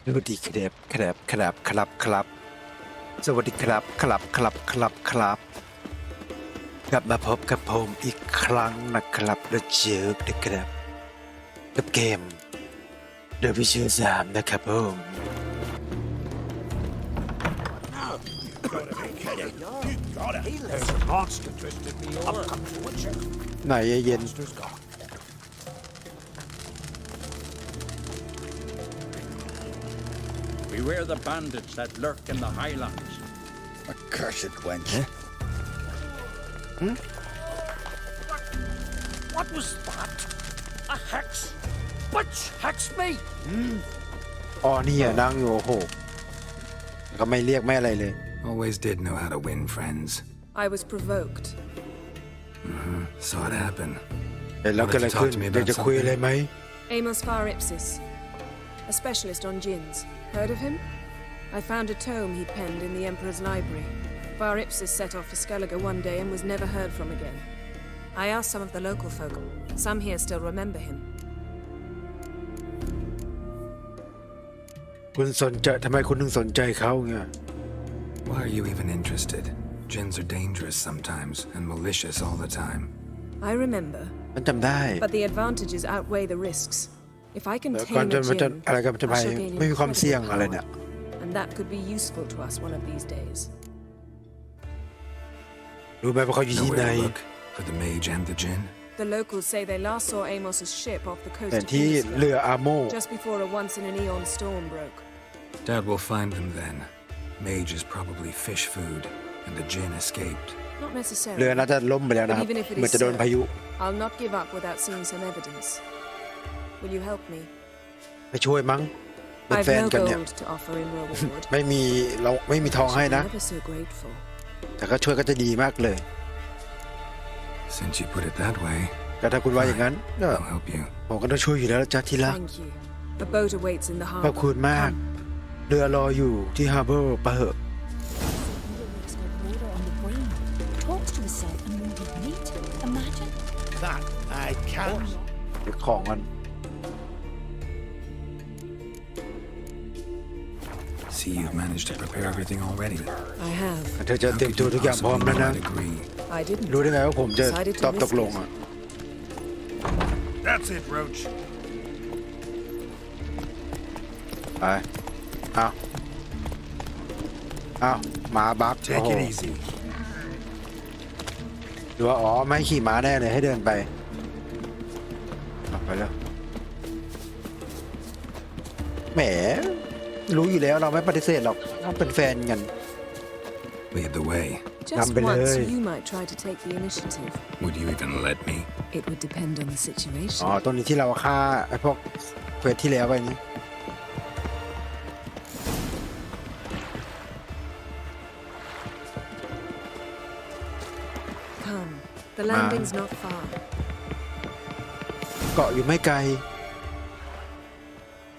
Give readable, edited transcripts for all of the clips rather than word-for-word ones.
สวัสดีครับสวัสดีครับกลับมาพบกับผมอีกครั้งนะครับและเจอนะครับกับเกม The Witcher 3นะครับผม There's a monster twisted me up comes the Witcher. ไหนเย็น Monster's gone. Beware the bandits that lurk in the highlands. Accursed wench. What was that? A hex? Which hexed me? อ๋อนี่อ่ะนั่งอยู่โอ้โหก็ไม่เรียกไม่อะไรเลย Always did know how to win friends. I was provoked. Saw it happen. เห็นแล้วเกิดอะไรขึ้นอยากจะคุยอะไรไหม Amos Faripsis, a specialist on jinns. Heard of him? I found a tome he penned in the Emperor's library. Faripsis set off for Skellige one day and was never heard from again. I asked some of the local folk. Some here still remember him. คุณสนใจทำไมคุณถึงสนใจเขาเงี้ย Why are you even interested? Jinns are dangerous sometimes and malicious all the time. I remember, มันจำได้ but the advantages outweigh the risks. If I can ก่อน tame จะ a มันจะ jinn, อะไรกันจะไป I shall gain ไม่มีความเสี่ยง incredible อะไรเนี่ย power, and that could be useful to us one of these days. รู้ไหมว่าเขาอยู่ที่ Know ไหน where to look for the mage and the jinn? The locals say they last saw Amos's ship off the coast แต่ of ที่เรือ Kingsland, อาโม just before a once-in-an-eon storm broke. Doubt we'll find them then. Mage is probably fish food, and the jinn escaped. Not เรือ necessarily. น่าจะล่มไปแล้วนะครับ But even if it is เหมือนจะโดน so พายุ I'll not give up without seeing some evidence. Will you help me? ไปช่วยมั้งเป็น I've แฟน no กันเนี่ย gold to offer in reward. ไม่มีเราไม่มีทอง but ให้ I'm นะ ever so grateful. แต่ก็ช่วยก็จะดีมากเลย Since you put it that way, ก็ถ้าคุณว่าอย่างนั้นก็ I'll help you. ผมก็ต้องช่วยอยู่แล้วจ้าที่รัก Thank you. A boat awaits in the ขอบ harbor. คุณมาก เรือรออยู่ที่ฮาร์เบอร์ไปเถอะ Talks to himself and won't be meat. Imagine. That I can. เก็บของกัน See, you've managed to prepare everything already. I have. เธอจะ How เตรียม could ตัว you ทุกอย่างพร้อม possibly แล้วนะ not agree? I didn't. รู้ได้ไงว่าผมจะตอบตกลงอ่ะ That's it, Roach. ไปเอาหมาบักโอ้ Take โห it easy. ดูว่าอ๋อไม่ให้ขี่ม้าแน่เลยให้เดินไปไปแล้วแหมรู้อยู่แล้วเราไม่ปฏิเสธหรอกเราเป็นแฟนกัน Lead the way. Just Number once, nine. you might try to take the initiative. Would you even let me? It would depend on the situation. อ๋อตรงนี้ที่เราฆ่าไอ้พวกเควสที่แล้วไปนี่ Come. The landing's not far. เกาะอยู่ไม่ไกล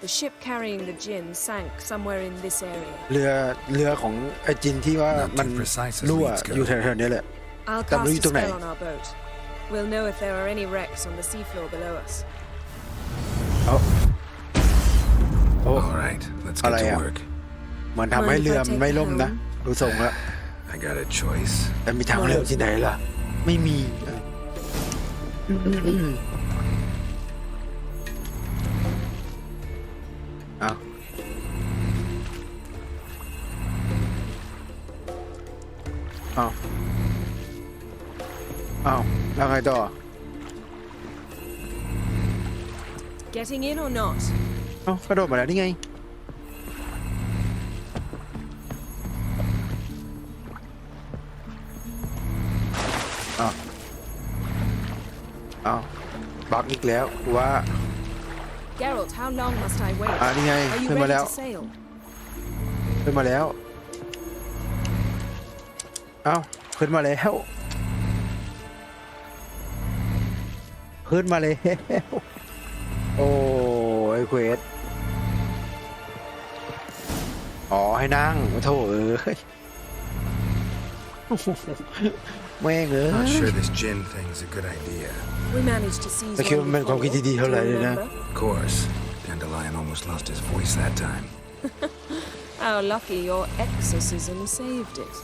The ship carrying the jinn sank somewhere in this area. เรือของไอ้จินที่ว่า Not too มัน precise as รั่ว leads go. อยู่แถวๆนี้แหละ I'll Tạm cast lưu a chỗ này. spell on our boat. We'll know if there are any wrecks on the seafloor below us. โอ้ All right, let's get to Alright. work. เหมือนทำให้เรือมันไม่ล่มนะดูทรงแล้ว I got a choice. แต่มีทางเลือกที่ไหนล่ะ ไม่มีเอาเอาแล้วไงต่อ Getting in or not? เอากระโดดมาแล้วนี่ไงเอาบักอีกแล้วว่า Geralt, how long must I wait? นี่ไง Are you ขึ้นมา ready แล้ว to sail? ขึ้นมาแล้วเอาขึ้นมาแล้วขึ้นมาแล้วโอ้ยเควสอ๋อให้นั่งโธ่เอ้ยแม่งเอ้ย Not sure this gin thing's a good idea. We managed to seize แต่คิด one ว่ามันเป็นความ before. คิดที่ดีเท่าไหร่ Do เล you ยนะ remember? Of course, Dandelion almost lost his voice that time. How lucky your exorcism saved it.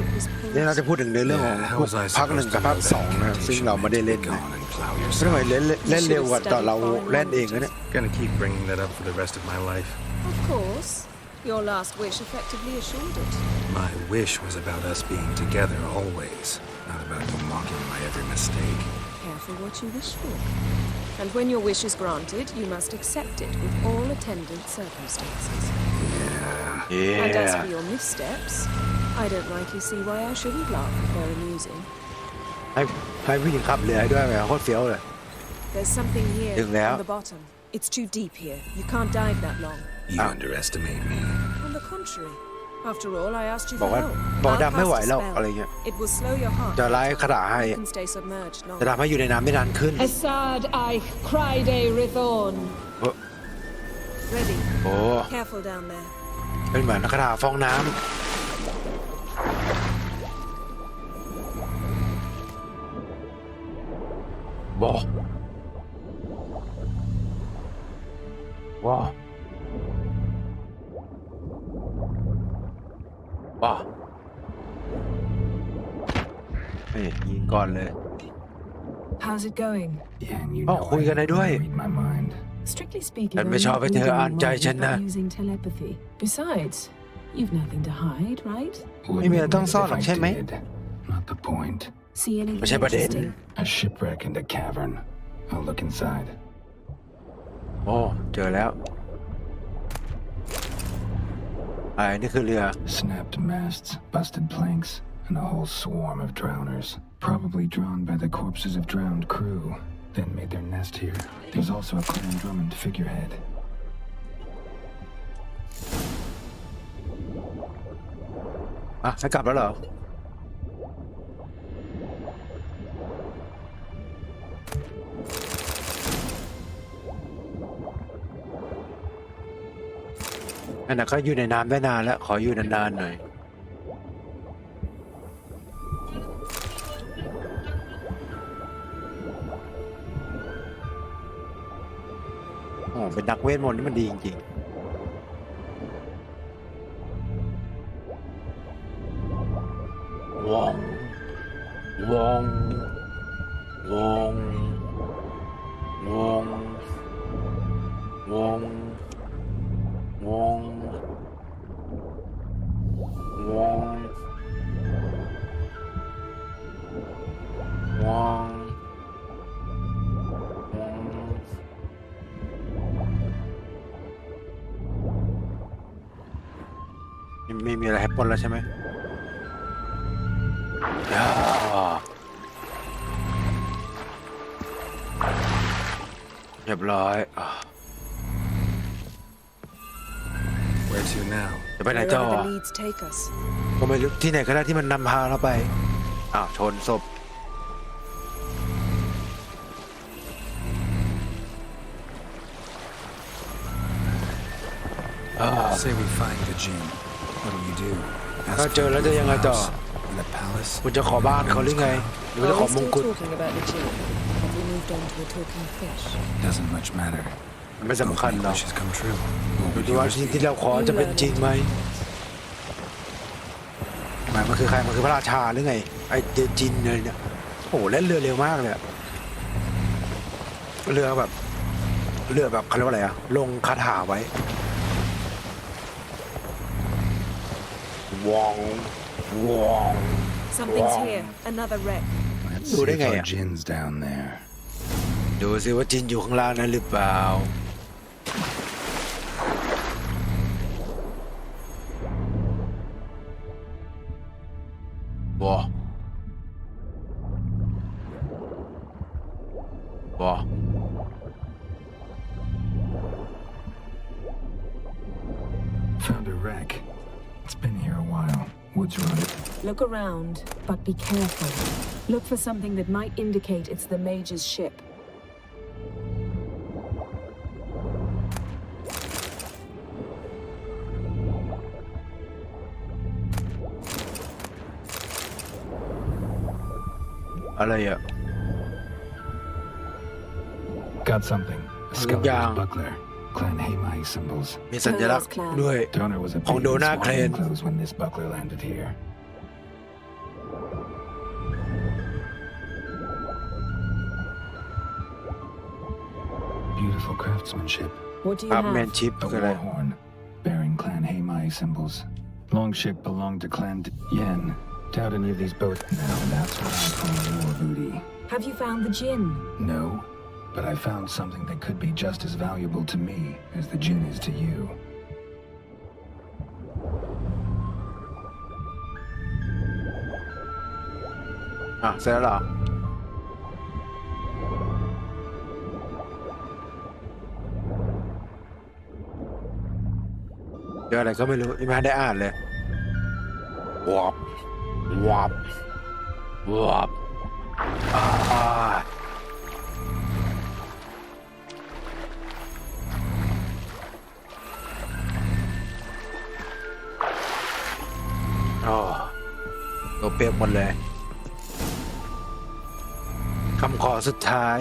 It was เนี่ยเราจะพูดถึงในเรื่องของ Yeah, how was I ภาค 1 supposed กับ to ภาค know that 2 นะครับซึ่ง incantation เราไม่ได้ meant เล่น to be นะ gone and plow ทำไม yourself? เล่นเร็วกว่าตอนเราเล่นเองนะเนี่ย Gonna keep bringing that up for the rest of my life. Of course. Your last wish effectively assured it. My wish was about us being together always, not about you mocking my every mistake. Careful what you wish for. And when your wish is granted, you must accept it with all attendant circumstances. And as for your missteps, I don't rightly see why I shouldn't laugh if they're amusing. ให้ผู้หญิงขับเรือให้ด้วยแบบโคตรเฟี้ยวเลย There's something here ถึงแล้ว on the bottom. It's too deep here. You can't dive that long. You underestimate me. On the contrary. After all, I asked you บอ for กว่า help. บอก I'll ดำไม่ไหว cast a หรอก spell. อะไรเงี้ย It will slow your heart. จะไล่คาถาให้ You can stay submerged จะ longer. ทำให้อยู่ในน้ำได้นานขึ้น Assad Eich Cryde Rithorn. โอ้ Ready. โห Careful down there. เป็นเหมือนคาถาฟองน้ำบอกว้าวว้าวนี่ยิงก่อนเลย How's it going? Yeah, and you Oh, know I คุยกันได้ด้วย read my mind. Strictly speaking,ฉัน I'm ไม่ชอบ not ให้เธอ reading อ่านใจ minds ฉันนะ without using telepathy. Besides, you've nothing to hide, right? Maybe I don't sound like If I him, eh? did. Not the point. See anything പക്ഷേประเด็น interesting? A shipwreck in the cavern. I'll look inside. โอ้เจอแล้วไอ้นี่คือเรือ Snapped masts, busted planks, and a whole swarm of drowners. Probably drawn by the corpses of drowned crew. Then made their nest here. There's also a Clan Drummond figurehead. อ่ะให้กลับแล้วเหรออันนั้นก็อยู่ในน้ำได้นานแล้ว ขออยู่นานๆหน่อยโอ้เป็นนักเวทมนต์ที่มันดีจริงๆวองวองวองวองวองวองวองวองไม่มีอะไรให้ปนแล้วใช่ไหมเรียบร้อย Where to now? จะไปไหนต่อ Wherever the leads take us. ก็ไม่รู้ที่ไหนก็ได้ที่มันนำพาเราไปอ้าวชนศพ Say we find the gin. What'll you do? ถ้าเจอแล้วจะยังไงต่อ In the palace? คุณจะขอบ้านเขาหรือไง หรือว่าจะ Are ขอ we มง still กุฎ talking about the gin? Have we moved on to a talking fish? Doesn't much matter. มันไม่สำคัญ Hopefully หรอก wishes come true. What would ดู yours ว่า be? ที่เราขอจะเป็นจริงไหมหมายมันคือใครมันคือพระราชาหรือไง ไอ้เดจินเลยเนี่ยโอ้โหเล่นเรือเร็วมากเลยอะเรือแบบเขาเรียกว่าอะไรอะลงคาถาไว้วองวอง Something's Wow. here. Another wreck. Let's Ủa, see đấy if ngay our à? gin's down there. ดูสิว่าจินอยู่ข้างล่างนั้นหรือเปล่าว้าว้า Found a wreck. It's been here a while. Woods rotted. Look around, but be careful. Look for something that might indicate it's the Mage's ship. อะไรอ่ะ Got something. A Dạ. skeleton's buckler. Clan Hamai symbols. มีสัญลักษณ์ด้วย Donor was aของ baby โดน่า in เคลน swaddling clothes when this buckler landed here. Beautiful craftsmanship. What do you ครับ have? แมนชิป A คืออะไร war horn bearing Clan Hamai symbols. Longship belonged to Clan Yen. Doubt any of these boats. Now that's what I call war booty. Have you found the Jinn? No, but I found something that could be just as valuable to me as the Jinn is to you. เสร็จแล้วเหรอเจออะไรก็ไม่รู้ยังไม่ได้อ่านเลยวับวับวับตัวเปียกหมดเลยคำขอสุดท้าย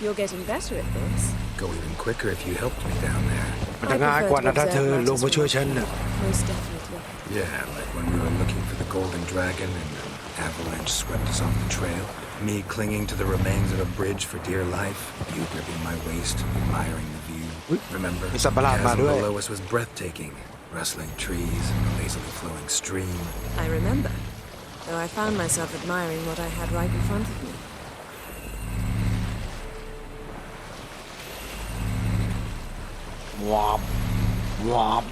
You're getting better at this. Go even quicker if you helped me down there. มันจะง่ายกว่านะถ้าเธอลงมาช่วยฉันน่ะ Most definitely. Yeah, like when we were looking for the golden dragon and an avalanche swept us off the trail. Me clinging to the remains of a bridge for dear life. You gripping my waist, admiring the view. Remember, มีสัตว์ประหลาดมา chasm ด้วย below us was breathtaking. Rustling trees, a lazily flowing stream. I remember, though I found myself admiring what I had right in front of me. วาบวาบ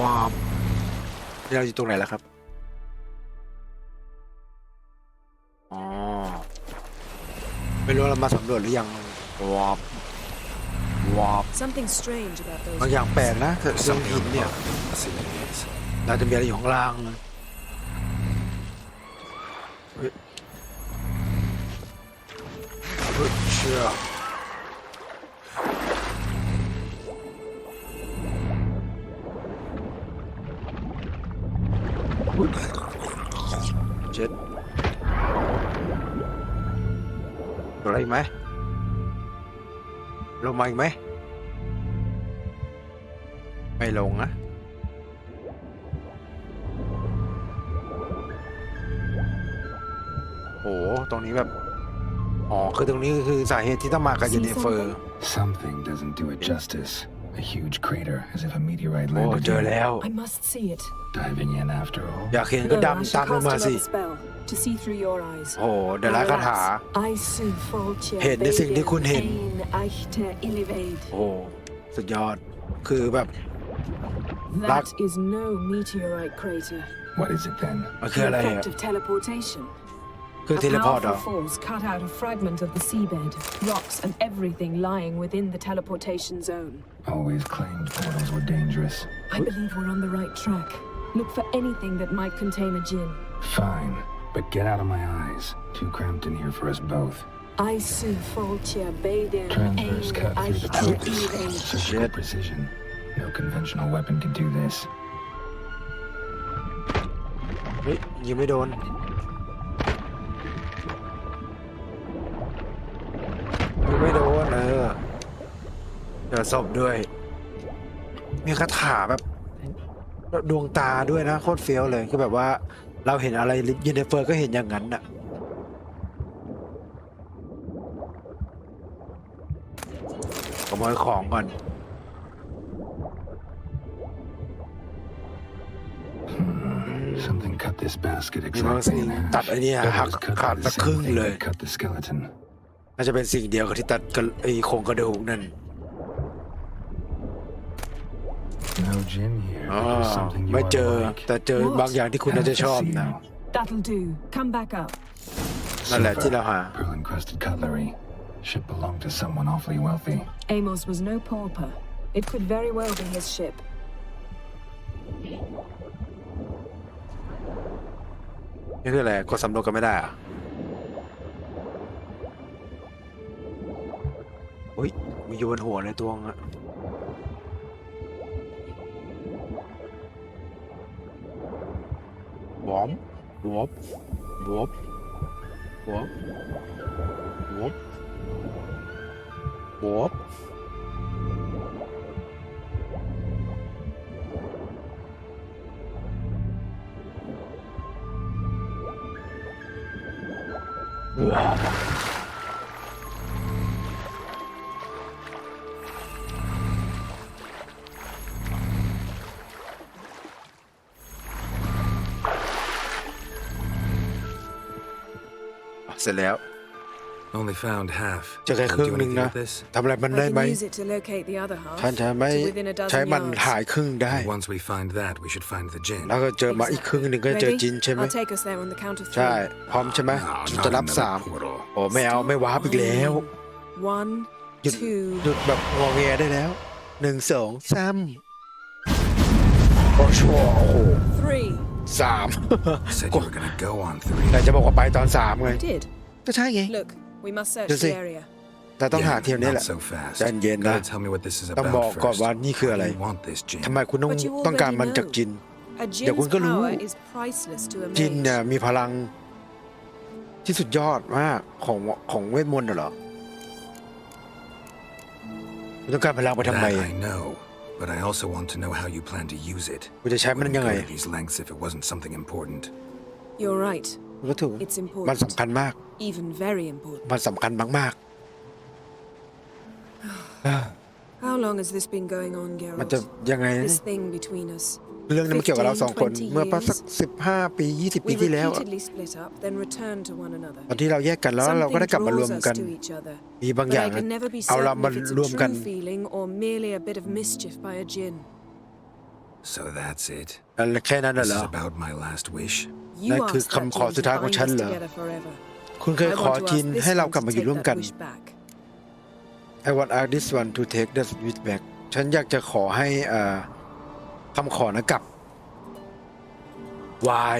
วาบนี่เราอยู่ตรงไหนแล้วครับอ๋อไม่รู้เรามาสำรวจหรือยังวาบวาบ Something strange about those. บางอย่างแปลกนะเรื่องหินเนี่ย Let's see what it is. เราจะมีอะไรอยู่ข้างล่างเฮ้ยเชื่อเจ็ดอะไรอีกไหมลงมาอีกไหมไม่ลงนะโอ้ตรงนี้แบบคือตรงนี้คือสาเหตุที่ต้องมากับเจเนฟเฟอร์ Something doesn't do it justice. A huge crater, as if a meteorite โอ้ landed เจอ here. แล้ว I must see it. Diving in after all. อยากเห็นก็ No, I ดำ shall ตามลง cast มาสิ another spell to see through your eyes. โอ้เดี๋ยวร้ายคาถา I see Fulcher เห็นในสิ่งที่คุณเห็น ein Eichter Illivade. โอ้สุดยอดคือแบบ That is no meteorite crater. What is it then? มันคือ The อะไรอ่ะ effect of teleportation. คือ A เทเลพอร์ตเหรอ powerful force cut out a fragment of the seabed, rocks and everything lying within the teleportation zone. Always claimed portals were dangerous. I believe we're on the right track. Look for anything that might contain a Jinn. Fine, but get out of my eyes. Too cramped in here for us both. I see Fulcher Baden Transverse cut through the Eichter pelvis. Illivade. Surgical precision. No conventional weapon can do this. เฮ้ยยิงไม่โดนยิงไม่โดนเจอศพด้วยมีคาถาแบบดวงตาด้วยนะโคตรเฟี้ยวเลยคือแบบว่าเราเห็นอะไรเจเนฟเฟอร์ก็เห็นอย่างนั้นน่ะขโมยของก่อน Something cut this basket มีบางสิ่ exactly ง in ตัด half. ไอ้นี่ Bet it หัก was cut ขา by ด the ตะครึ่ง same thing เลย that cut the skeleton. น่าจะเป็นสิ่งเดียวกับที่ตัดไอ้โครงกระดูกนั่น No gin here. But there's something you ไม่ ought เจ to อ like. แต่เจอบางอย่างที่คุณน่าจะชอบนะ That'll do. Come back up. นั่นแหละที่เราหา Pearl encrusted cutlery. Should belong to someone awfully wealthy. Amos was no pauper. It could very well be his ship. นี่คืออะไรกดสำรวจกันไม่ได้อะอุ้ยมีอยู่บนหัวเลยตัวงอะบอมบอบบอบบอบบอบ โว้บเสร็จแล้ว Only found half. จะแค่ Can ค we รึ่ง do หนึ่ง anything นะ with this? ทำอะไรมันได้ I ไหม can use it to locate the other half ฉันจะไม่ to within a ใช้ dozen มัน yards. ถ่ายครึ่งได้ Once we find that, we should find the gin. แล้วก็เจอมาอีกครึ่งหนึ่งก็เจอ Ready? จินใช่ไหม I'll take us there on the count of ใช่ three. พร้อมใช่ไหม No, ฉัน not จะนับ another สาม portal. โอ้ไม่เอาไม่ว้าร์ปอีกแล้ว One, หยุด two, แบบงอแงได้แล้ว1 2 3โอ้โห three. 3 You said you were gonna go on 3. แต่จะบอกว่าไปตอน3ไง I did. ก็ใช่ไง Look, we must search Does the it- area. แต่ต้องหา Yeah, เที่ยวนี้แห not ละ so fast. ใจเย็นนะ Gotta tell me what this is ต้อง about บอกก่อน first. ว่านี่คืออะไร Why do you want this gin? ทำไมคุณต้อง But you ต้องการ already มันจาก know. จิน A เดี๋ยว gin's คุณก็รู้ power is priceless to a จินเนี่ย mage. มีพลังที่สุดยอดมากของเวทมนต์เหรอคุณต้องการพลังไปทำไม That I know, but I also want to know how you plan to use it. คุณจะใช้มัน Wouldn't ยังไง go to these lengths if it wasn't something important. You're right. มันก็ถูก It's มัน important. สำคัญมาก Even very important. มันสำคัญมาก How long has this been going on, ๆ มันจะ Geralt? ยังไงนะ This thing between us. เรื่องนี้มันเกี่ยวกับเราสองคน 15-20 เมื่อประมาณสัก15 ปี 20 ปี We ที่แล้ว repeatedly split up, then returned to one another. ตอนที่เราแยกกันแล้วเราก็ Something ได้กลับมารว draws ม us กัน to each other. มีบาง But อย่าง I can never be เอาเรา certain มา if it's ร a วมกัน true feeling or merely a bit of mischief by a djinn. So that's it. แค่นั้น This เหร is อ about my last wish. You นั่นคือ asked that คำขอ djinn สุด to ท้ายของ bind ฉัน us เหรอ together forever. คุณเคย I ขอ want to จิน ask this ให้เรา one กลับ to มาอยู่ take ร่วม that กัน wish back. I want ask this one to take that with back ฉันอยากจะขอให้คำขอนะกลับ Why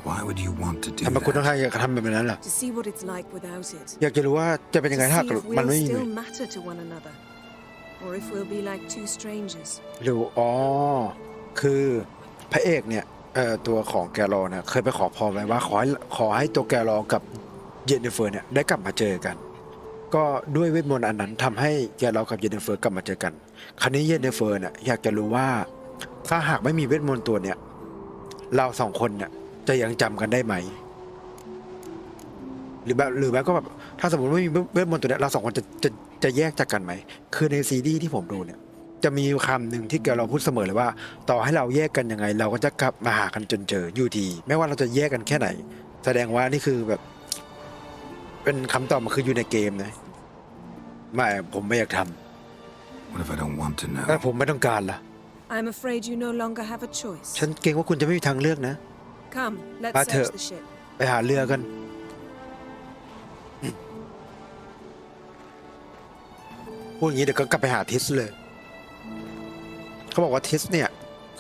Why would you want to do ทำไมคุณต้อง that? ให้อยากทำแบบนั้นล่ะ To see what it's like without it. อยากจะรู้ว่าจะเป็นยังไง To ถ้า see if มัน we'll ไม่มี still matter to one another. Or if we'll be like two strangers. หรือคือพระเอกเนี่ยตัวของแกลอเนี่ยเคยไปขอพรไว้ว่าขอให้ตัวแกลอกับเยนนิเฟอร์เนี่ยได้กลับมาเจอกัน ก็ด้วยเวทมนต์อันนั้นทำให้แกลอกับเยนนิเฟอร์กลับมาเจอกัน คราวนี้เยนนิเฟอร์เนี่ยอยากจะรู้ว่าถ้าหากไม่มีเวทมนต์ตัวเนี่ยเราสองคนเนี่ยจะยังจำกันได้ไหมหรือแบบก็แบบถ้าสมมติไม่มีเวทมนต์ตัวเนี้ยเราสองคนจะแยกจากกันไหมคือในซีรีส์ที่ผมดูเนี่ยจะมีคำหนึ่งที่แกเราพูดเสมอเลยว่าต่อให้เราแยกกันยังไง เราก็จะกลับมาหากันจนเจออยู่ดีไม่ว่าเราจะแยกกันแค่ไหน แสดงว่านี่คือแบบเป็นคำตอบมันคืออยู่ในเกมนะไม่ผมไม่อยากท What if I don't want to ำถ้า know? ผมไม่ต้องการล่ะ I'm afraid you no longer have a choice. ฉันเกรงว่าคุณจะไม่มีทางเลือกนะ Come, let's But, search the ship. ไปหาเรือกันพูดอย่างนี้เดี๋ยวก็กลับไปหาทิสเลยเขาบอกว่าทิสเนี่ย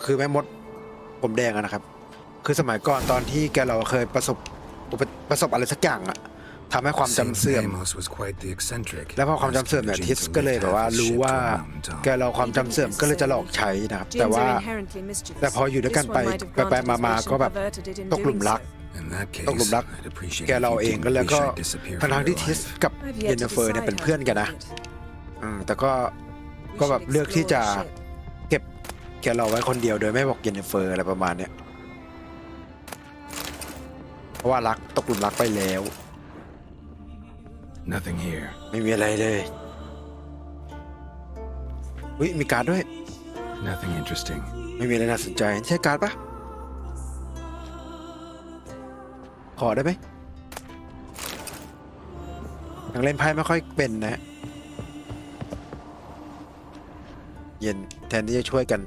คือแม่มดผมแดงอะนะครับ คือสมัยก่อนตอนที่แกเราเคยประสบอะไรสักอย่างอะทำให้ความจำ Saint เสื่อม Amos was quite the eccentric. แล้วพอความจำเสื่อมเนี่ย Asking ทิส the gin ก็ to เลย lift แบบว่า half his รู้ ship to ว่า a mountain แกเราความจำเสื่อมก็เลยจะหลอกใช้นะครับ แต่ Djinns ว่า are inherently mischievous. แต่พออยู่ด้วยกัน This ไป one might have ไป granted his มา wish ก็ and แบบ perverted it in ตกหลุม doing รัก so. In that ตกหลุม case, รัก I'd appreciate แก if เรา you เอง didn't ก็แล้ว wish ก็ I'd disappear ทั้ from งที่ your ทิส life. กับ I've เย yet น to นิเฟอร์เนี่ย decide เป็น how เพื่อน to กันนะ do it. แต่ก็ We แบบ should เลือกที่ explore จะ the ship. เก็บแกเราไว้คนเดียวโดยไม่บอกเยนนิเฟอร์อะไรประมาณเนี้ยเพราะว่ารักตกหลุมรักไปแล้ว Nothing here. ไม่มีอะไรเลยอุ๊ยมีการ์ดด้วย Nothing interesting. ไม่มีอะไรน่าสนใจใช่การ์ดปะขอได้ไหมยังเล่นไพ่ไม่ค่อยเป็นนะเย็นแทนที่จะช่วยกัน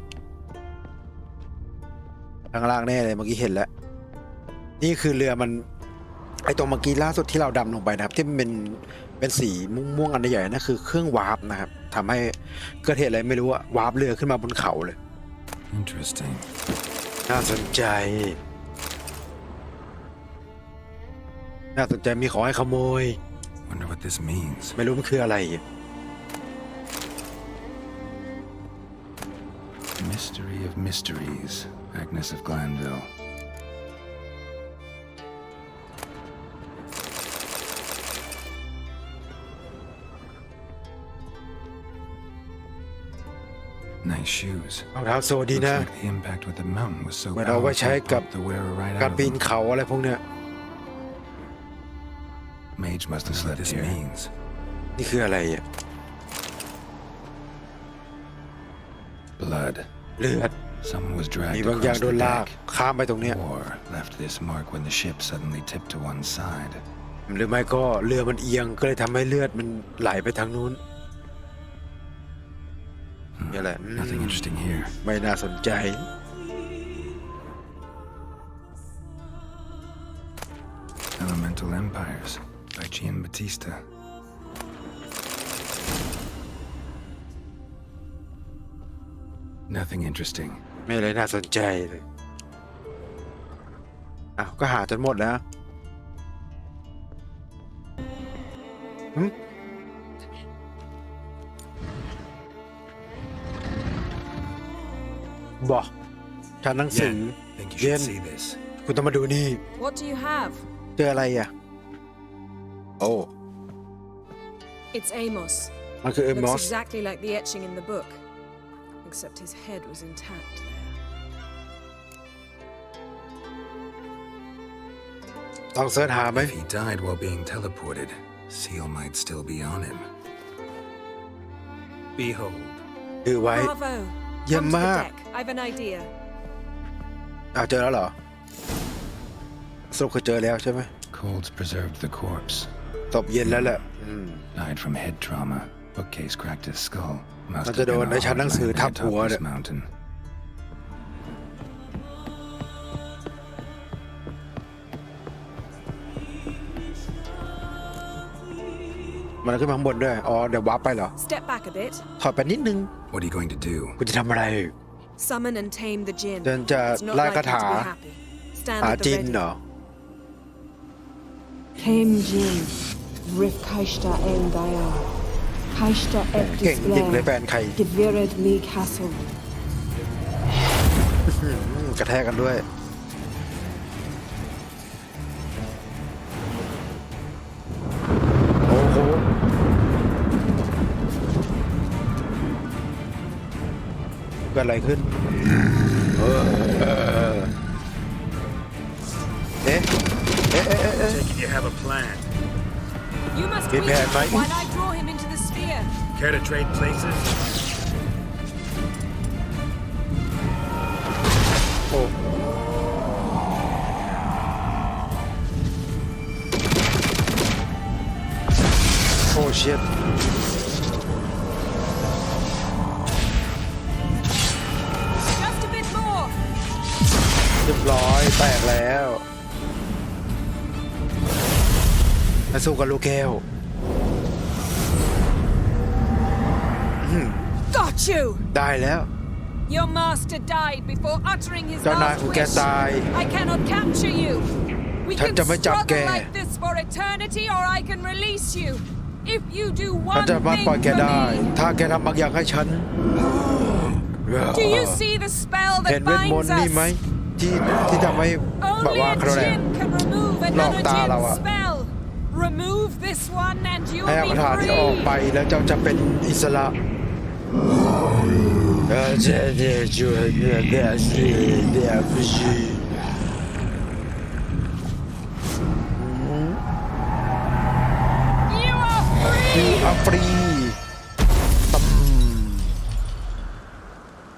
ข้างล่างแน่เลยเมื่อกี้เห็นแล้วนี่คือเรือมันไอตรงเมื่อกี้ล่าสุดที่เราดำลงไปนะครับที่มันเป็นสีม่วงๆอันใหญ่ๆนั่นคือเครื่องวาร์ปนะครับทำให้เกิดเหตุอะไรไม่รู้อะวาร์ปเรือขึ้นมาบนเขาเลย Interesting. น่าสนใจมีของให้ขโมย Wonder what this means. ไม่รู้มันคืออะไร Mystery of mysteries. Agnes of Glanville. Nice shoes. รองเท้าโซดี Looks นะ like the impact with the mountain was so เหมือนเอาไว้ powerful ใช้ it กับ popped the wearer right การ out of ปีน them. เขาอะไรพวกเนี้ย Mage must have slept here. Means นี่คืออะไรอ่ะ blood. เลือด Someone was มี dragged บางอย่าง across โด the นลาก deck. ข้ามไปตรงเนี้ย Or left this mark when the ship suddenly tipped to one side. หรือไม่ก็เรือมันเอียงก็เลยทำให้เลือดมันไหลไปทางนู้นนี่แหละ Nothing interesting here. ไม่น่าสนใจ Elemental Empires by Giambattista. Nothing interesting. ไม่เลยน่าสนใจเลยอ้าวก็หาจนหมดแล้วบอกชั้นหนังสือ Think you เย็ should น see this. คุณต้องมาดูนี่ What do you have? เจออะไรอ่ะ โอ้ It's Amos. มันคือเอมอ Looks ส exactly like the etching in the book, except his head was intact there. ต้องเสิร์ชหาไหม If he died while being teleported, Seal might still be on him. Behold. ถือไว้ Bravo! Yeah, Come to the Ma. deck. I've an idea. เจอแล้วเหรอสรุปคือเจอแล้วใช่ไหม Colds preserved the corpse. ตบเย็นแล้วแหละ Died from head trauma. Bookcase cracked his skull. Must Nó have cho been đồ a đểชั้นหนังสือ hard ทับ land หัว atop เนี่ย this mountain. มันขึ้นมาข้างบนด้วย อ๋อ เดี๋ยววาร์ปไปเหรอ Step back a bit. ถอยไปนิดนึง What are you going to do? คุณจะทำอะไร Summon and tame the Jinn. เดินจะ It's not ไล่ likely คาถา to be happy. Stand หา at จิ the นเหร ready. อ Came Jin, Rif Kaishta El Daya, Kaishta Et เก่งจริงเลยแฟนใคร Gevired Li Castle. กระแทกกันด้วย โอ้โห เกิดอะไรขึ้น เอ๊ะ เอ๊ะ Take it you have a plan. You must Get reach back, him mate. while I draw him into the sphere. Care to trade places? โอ้โอ้เชิต Just a bit more. เรียบร้อยแตกแล้วมาสู้กับลูกแก้ว Got you. ได้แล้ว Your master died before uttering his เจ้านาย last ของแก wish. ตาย I cannot capture you. We ฉัน can จะไม่จับแก struggle like this for eternity, or I can release you. If you do ฉัน one จะมา thing ปล่อยแก for ได้ me. ถ้าแกทำบางอย่างให้ฉัน Do you see the spell เห็น that เวทมน binds ต์นี่ไหม us? ที่ทำให้แบบ Only ว่า a เขาเรียก Jinn can remove another ta Jinn's đâu ạ. spell. Remove this one and ให้ you'll คา be ถาที่ออกไป free. แล้วเจ้าจะเป็นอิสระเจ้าจะช่วยเพื่อแกสิเดี๋ยวไปสิ You are free. อาฟรี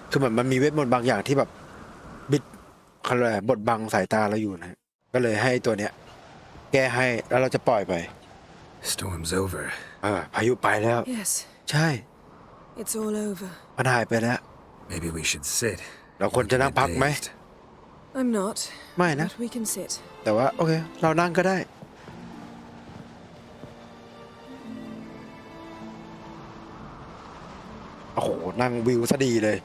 คือเหมือนมันมีเวทมนต์บางอย่างที่แบบบิดเขาเรียกอะไรบดบังสายตาเราอยู่นะ ก็เลยให้ตัวเนี้ย แก้ให้แล้วเราจะปล่อยไป Storm's over. พายุไปแล้ว Yes, ใช่ it's all over. มันหายไปแล้ว Maybe we should sit. เราควรจะนั่งพักไหม Dazed. I'm not, ไม่นะ but we can sit. แต่ว่าโอเค เรานั่งก็ได้ โอ้โห นั่งวิวซะดีเลย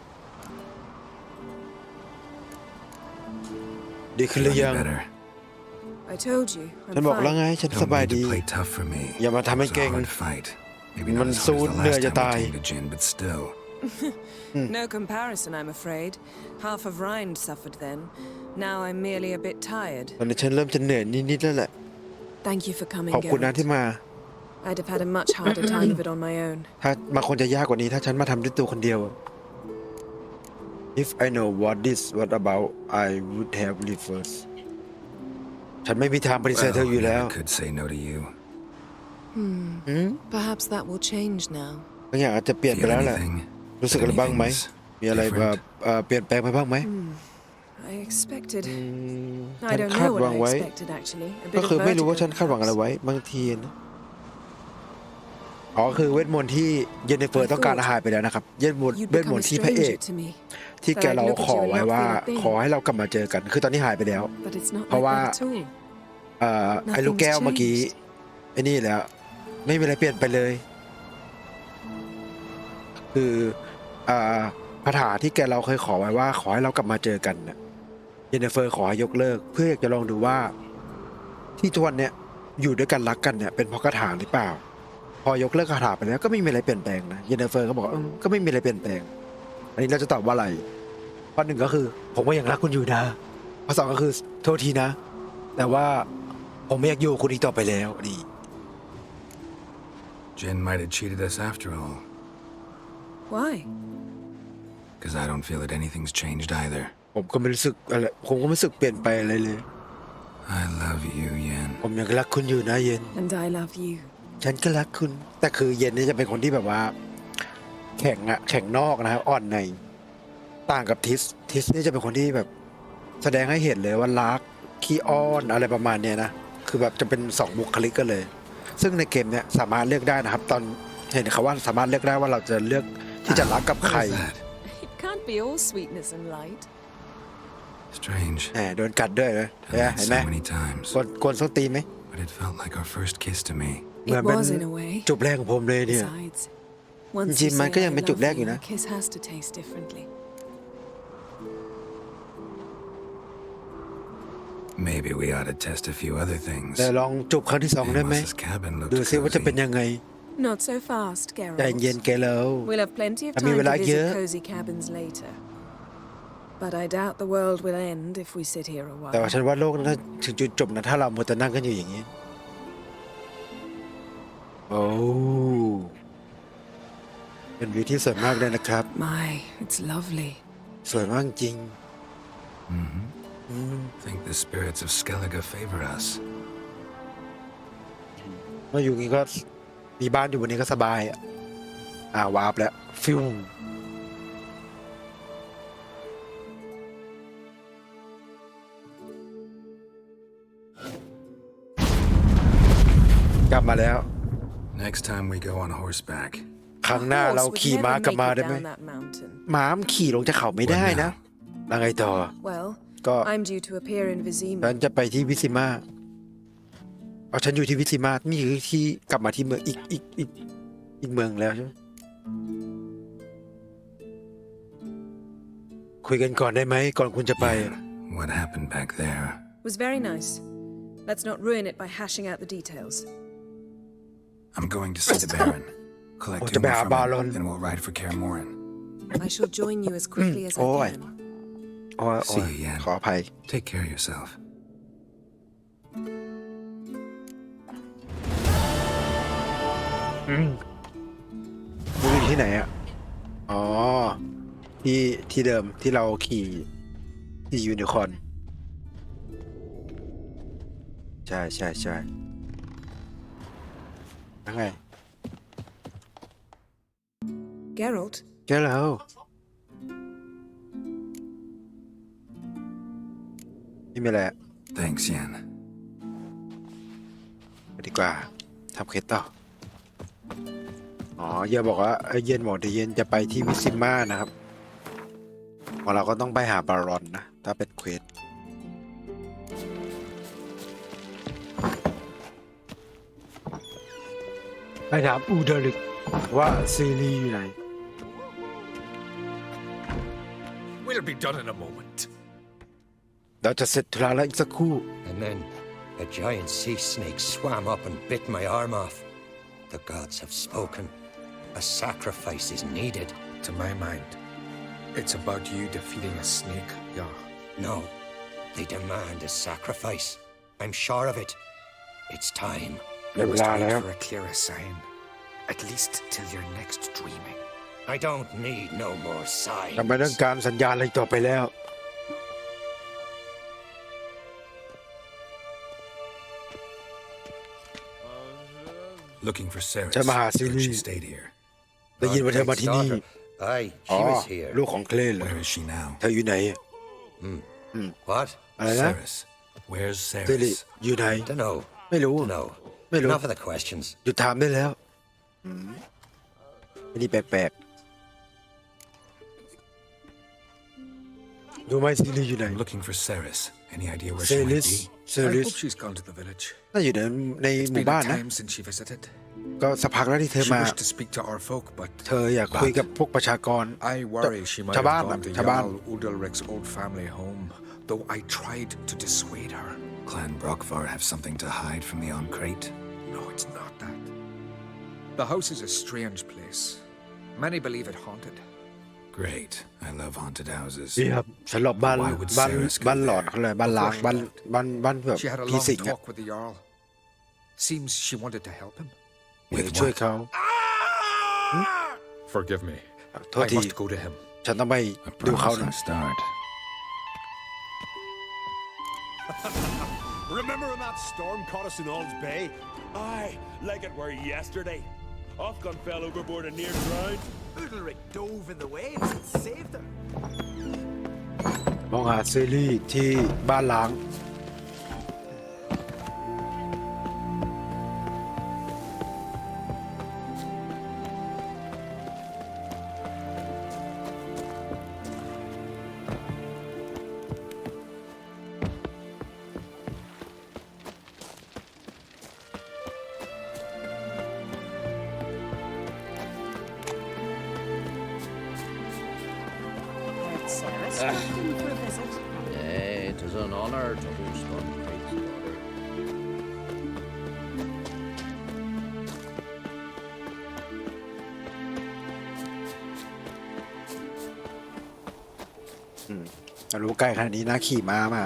ดีขึ้นหรือยัง Better. I told you, ฉัน I'm บอกแล้ว fine. ไง ฉัน Don't สบาย need to ดี play tough for me. อย่ามาทำให้ It was เก่ง a hard fight. Maybe Man not as hard as the suit nửa last giờ time tài. we came to Jin, but still. No comparison, I'm afraid. Half of Rind suffered then. Now I'm merely a bit tired. ตอนนี้ฉันเริ่มจะเหนื่อยนิดๆแล้วแหละ Thank you for coming, ขอบคุณนะ Geralt. ที่มา I'd have had a much harder time of it on my own. ถ้ามันคงจะยากกว่านี้ถ้าฉันมาทำด้วยตัวคนเดียว if I know what this what about I would have reversed ฉันไม่มีทางปฏิเสธเธออยู่แล้ว I could say no to you. Perhaps that will change now. บางอย่างอาจจะเปลี่ยนไป Feel แล้วแหละ anything? รู้สึกอะไรบ้างไหม มีอะไรแบบเปลี่ยนแปลงไปบ้างไหม I expected. ฉั I น don't คาด know หวั what ง I ไว้ expected actually. A ก็ bit คือ of ไม่รู้ว่าฉัน vertigo, คาดหวังอะไร perhaps. ไว้บางทีนะอ๋อคือเวทมนต์ที่เยนนิเฟอร์ต้องการหายไปแล้วนะครับเวทมนต์ You'd เวทม become น a ต์ที่พระเอก stranger to me, ที่แกเราขอไว้ว่าขอให้เรากลับมาเจอกัน คือตอนนี้หายไปแล้ว but it's not เพราะ like ว่า that at all. ไอ้ลูกแก้วเมื่อกี้ไอ้นี่แล้วไม่มีอะไรเปลี่ยนไปเลย คือคาถาที่แกเราเคยขอไว้ว่าขอให้เรากลับมาเจอกันน่ะเยนนิเฟอร์ขอให้ยกเลิก เพื่ออยากจะลองดูว่า ที่ทุกวันเนี่ยอยู่ด้วยกันรักกันเนี่ยเป็นเพราะคาถาหรือเปล่า พอยกเลิกคาถาไปแล้วก็ไม่มีอะไรเปลี่ยนแปลงนะเยนนิเฟอร์ก็บอกก็ไม่มีอะไรเปลี่ยนแปลง อันนี้เราจะตอบว่าอะไรข้อหนึ่งก็คือผมก็ยังรักคุณอยู่นะข้อสองก็คือโทษทีนะ แต่ว่าผมไม่อยากอยู่กับคุณอีกต่อไปแล้วนี่ Jen might have cheated us after all. Why? Because I don't feel that anything's changed either. ผมก็ไม่รู้สึกอะไรผมก็ไม่รู้สึกเปลี่ยนไปอะไรเลย I love you, Yen. ผมยังรักคุณอยู่นะเย็น And I love you. ฉันก็รักคุณ แต่คือเย็นนี่จะเป็นคนที่แบบว่า แข็งนอกนะครับอ่อนในต่างกับทิสนี่จะเป็นคนที่แบบ แสดงให้เห็นเลยว่ารักขี้อ้อนอะไรประมาณเนี้ยนะคือแบบจะเป็น2บุคลิกกันเลย ซึ่งในเกมเนี้ยสามารถเลือกได้นะครับ ตอนเห็นเขาว่าสามารถเลือกได้ว่าเราจะเลือกที่จะรักกับใคร What is that? It can't be all sweetness and light. Strange. แหมโดนกัดด้วยนะ Done that เห็นไหม so many times. กวนส้นตีนไหม But it felt like our first kiss to me. เหมือน It เป็น was in a way. จูบแรกของผมเลยเนี่ย Besides, once จริ you งๆมัน say ก็ I ยังเป็นจูบ love แรกอยู่ you, นะ a kiss has to taste differently. Maybe we ought to test a few other things. แต่ลองจูบครั้งที่2ได้ไหม Amos's cabin ดู looked ซิว่าจะเป็น cozy. ยังไง Not so fast, ใจเย็น Geralt. แกแล้ว We'll have plenty of I mean, time we to like visit you. cozy cabins later. But I doubt the world will end if we sit here a แต่ว่า while. ฉันว่าโลกนั้นถึงจุดจบนะถ้าเรามัวแต่นั่งกันอยู่อย่างนี้ โอ้เป็นวิวที่สวยมากเลยนะครับ My, it's lovely. สวยมากจริง I think the spirits of Skellige favor us. มาอยู่นี้ก็มีบ้านอยู่บนนี้ก็สบายวาร์ปแล้วฟิวกลับมาแล้ว Next time we go on horseback. ครั้งหน้า Horse เรา would ขี่ม้า never กลับ make มา it ได้ไหม down that mountain. ม้ามขี่ลงจากเขาไม่ได้นะแล้วไงต่อ Well, Go. I'm due to appear in ฉัน Vizima. จะไปที่วิซิมาฉันอยู่ที่วิซิมานี่คือที่กลับมาที่เมืองอีกเมืองแล้วใช่ไหมคุยกันก่อนได้ไหมก่อนคุณจะไป What happened back there? It was very nice. Let's not ruin it by hashing out the details. I'm going to see the Baron. Collect Oh, two the more from Baron. him, then we'll ride for Kaer Morhen. I shall join you as quickly as I Oi. can. โอ้ย See you, Yan. ขออภัย Take care of yourself. มึงอยู่ที่ไหนอ่ะอ๋อที่เดิมที่เราขี่ที่ยูนิคอร์นใช่ยังไง Geralt, แกแล้วไม่มีอะไรอะ Thanks, Yan. ไปดีกว่าทำเคสต่อเยนบอกว่าเย็นบอกเดี๋ยวเย็นจะไปที่วิซิมานะครับของเราก็ต้องไปหาบารอนนะถ้าเป็นเควสไปถามอูเดริกว่าซีรีส์อยู่ไหน We'll be done in a moment. เราจะเสร็จธุระแล้วอีกสักครู่ And then a giant sea snake swam up and bit my arm off. The gods have spoken. A sacrifice is needed. To my mind, it's about you defeating a snake, yeah. No, they demand a sacrifice. I'm sure of it. It's time. It was Wait time. for a clearer sign. At least till your next dreaming. I don't need no more ทำไมต้อง signs. การสัญญาณอะไรต่อไปแล้ว Looking for Ceres. จะมาหาซิ Heard ลี she stayed here. ได้ยินว่าเธอมาที่นี่ Aye, อ๋อ she was here. ลูกของเคลนเหรอ Where is she now? เธออยู่ไหน What? อะไรนะ Ceres. Where's ซิลี Ceres? อยู่ไหน Don't know. ไม่รู้ No. ไม่รู้ Enough of the questions. หยุดถามได้แล้วอันนี้แปลกๆรู้ไหมซิลีอยู่ไหน I'm looking for Ceres. Any idea where เซ she ลิ might ส be? เซ I ลิส hope she's gone to the village. น่าอยู่ในหมู่ Been บ้าน a นะ time since she visited. ก็สักพักแล้วที่เธอ She มา wished to speak to our folk, but เธออยากคุยกับพวกประชากร I worry she might ชาวบ้าน have gone to ชาวบ้าน Jarl Udalric's old family home, though I tried to dissuade her. Clan Brockvar have something to hide from the Oncrate? No, it's not that. The house is a strange place. Many believe it haunted. Great. I love haunted houses. ดีครับสำหรับบ้าน Why would บ้าน Ceres go บ้านหลอด there? เขาเลยบ้านล้างบ้านเพื่อ She had a ผี long สิงอะ talk with the Jarl. Seems she wanted to help him. อยากจะช่วยเขา Forgive me. โทษ I ที must go to him. ฉันต้องไป A ดูเขาหน่อย promising start. Remember when that storm caught us in Ald's Bay? Aye, like it were yesterday. Ofcon fell overboard and near drowned. Udalric dove in the waves and saved her. มองหาซีรีส์ที่บ้านล้างIt is an honor to host Oncrate's daughter. รู้ใกล้ขนาดนี้นะขี่ม้ามา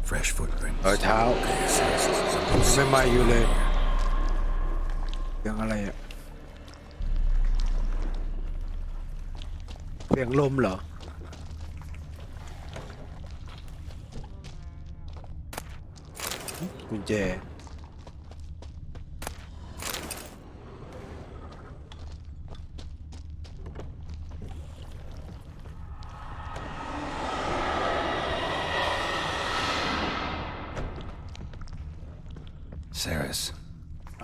Fresh footprints. เท้า Ceres is up in ไม่ไหม้อยู่เลยเสียงอะไรอะเสียงลมเหรอกุญแจ Ceres.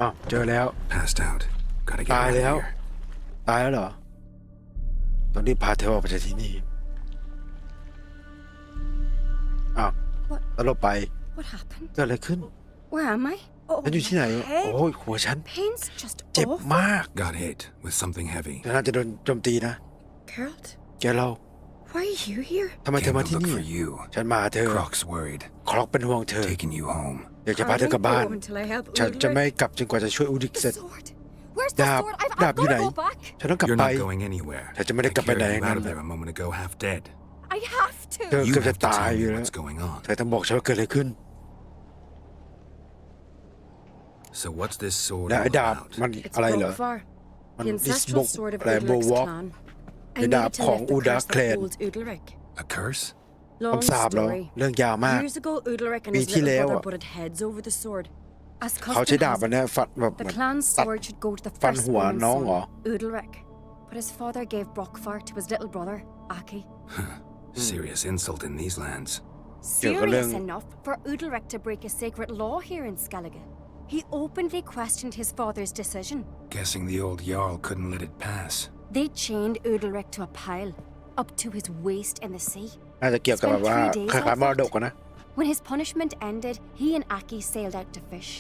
อ้าวเจอแล้ว Passed out. Gotta get ตาย out of แล้ว here. ตายแล้วเหรอต้องรีบพาเธอออกไปจากที่นี่อ้าวตลบไป What happened? เกิดอะไรขึ้น Where am I? Oh, ฉันอยู่ที่ไหน my head. โอ้ยหัวฉัน Pain's just เจ็บ awful. มาก Got hit with something heavy. น่าจะโดนโจมตีนะ Geralt, แกเรา why are you here? ทำไมเธอ Came มา to ที่ look นี่ for you. ฉันมาหาเธอ Croc's worried. ครอกเป็นห่วงเธอ Taking you home. อยากจะพาเธอกลับบ้าน I won't go until I help ฉันจะ Ulrich. ไม่กลับจนกว่าจะช่วยอูดิกเสร็ The จ sword. Where's ดา the บ sword? ดาบอยู่ไหน I've got to go back. ฉันต้องกลับ You're ไป not going anywhere. ฉันจะไม่ได้กลับไปไหน carried you งั้น out of there a moment ago, half dead. I have เธอ to. You เกือบจะ have to ตาย tell อยู่ me แล้ว what's going on. เธอต้องบอกฉันว่าเกิดอะไรขึ้น So what's this sword และ all ไอ้ดาบ It's มันอะไรเหรอ Brokvar, มัน the ดิสบ ancestral ก sword of อะไรโบ Udalric's วอล์ก clan. ไอ้ I ดาบ needed to ของ lift อู the ดา curse แคล that น holds Udalric. A curse? Long คำสาปเหรอ story. เรื่องยาวมาก Years ago, Udalric and hisปีที่ little แล้ว brother อะ butted heads over the sword. As เขาใช้ custom ดาบ has มัน it, เนี่ยฟันแบบ the เหมือน clan's ตัด sword should go to the ฟันหัว firstborn น้องเหรอ son, Udalric. But his father gave Brokvar to his little brother, Aki. Serious insult in these lands. เกี่ยวกับเรื่อง Serious enough for Udalric to break a sacred law here in Skellige. He openly questioned his father's decision. Guessing the old Jarl couldn't let it pass. They chained Udalric to a pile, up to his waist in the sea. น่าจะเกี่ยวกับแบบว่าคล้ายๆมรดกอะนะ When his punishment ended, he and Aki sailed out to fish.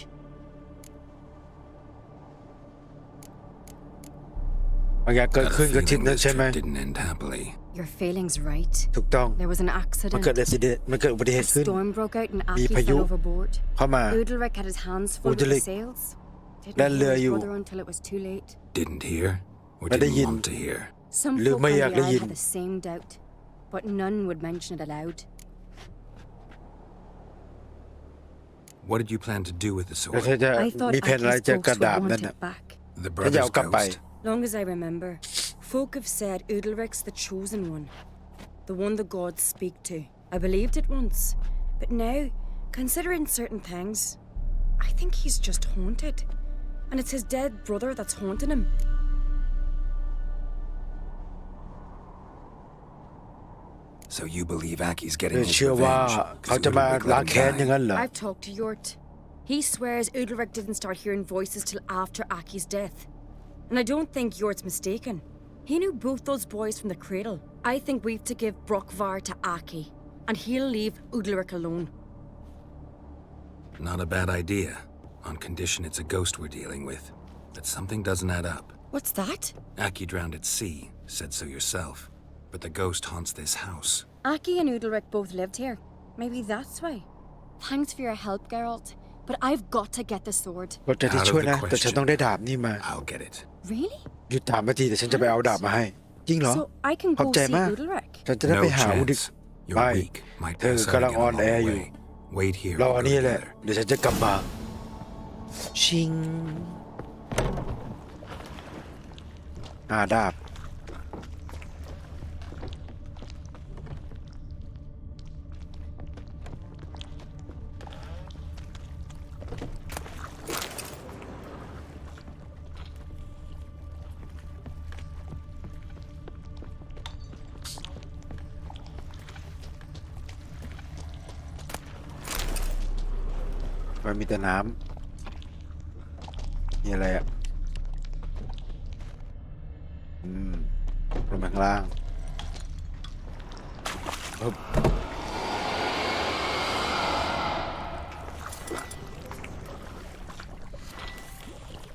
บางอย่างเกิด Got a ขึ้นกับทิศ feeling นั้น this ใช่ไหม trip didn't end happily. Your feeling's right. ถูกต้อง There was an มันเกิด accident. มันเกิดอุบัติเห A ตุขึ้น storm broke out and มี Aki พายุ fell overboard. เข้ามา Udalric had his hands full with the Udalric sails. แล่น Didn't เรื hear อ his อยู่ brother until it was too late. Didn't hear? Or ไม่ได้ didn't ยิน want to hear? Some หรือ folk ไม่ on อยาก the ได้ Isle ยิน had the same doubt, but none would mention it aloud. What did you plan to do with the แล้ว sword? เธอจะ I thought มีแผนอะไร Aki's จะ ghost กระ would ดาบ want นั่นน่ะ it back. The ฉันจะเอา brother's กลับไป ghost. Long as I remember, folk have said Udalric's the chosen one, the one the gods speak to. I believed it once, but now, considering certain things, I think he's just haunted. And it's his dead brother that's haunting him. So you believe Aki's เธ getting อ his เชื่อว่า revenge เขา 'cause จะมา Udalric let ล้าง him แค้น die? อย่างนั้นเหรอ I've talked to Yort. He swears Udalric didn't start hearing voices till after Aki's death. And I don't think Yort's mistaken. He knew both those boys from the cradle. I think we've to give Brockvar to Aki, and he'll leave Udalric alone. Not a bad idea, on condition it's a ghost we're dealing with. But something doesn't add up. What's that? Aki drowned at sea, said so yourself. But the ghost haunts this house. Aki and Udalric both lived here. Maybe that's why. Thanks for your help, Geralt. But I've got to get the sword. เราจะที่ช่วยนะ แต่ฉันต้องได้ดาบนี่มา I'll get it. Really? หยุดถามมาทีแต่ฉันจะไปเอาดาบมาให้ จริงเหรอ So I can ขอบ go ใจ see มาก Udalric. ฉันจะได้ No ไปหาอุดิก chance. ไม่ You're weak. Might เธอ pass out กำลัง again อ่อนแอ along อยู่ the way. Wait here. รอ we'll นี่ go แหละ together. เดี๋ยวฉันจะกลับมาชิงดาบมันมีแต่น้ำนี่อะไรอ่ะลงมาข้างล่างปึ๊บ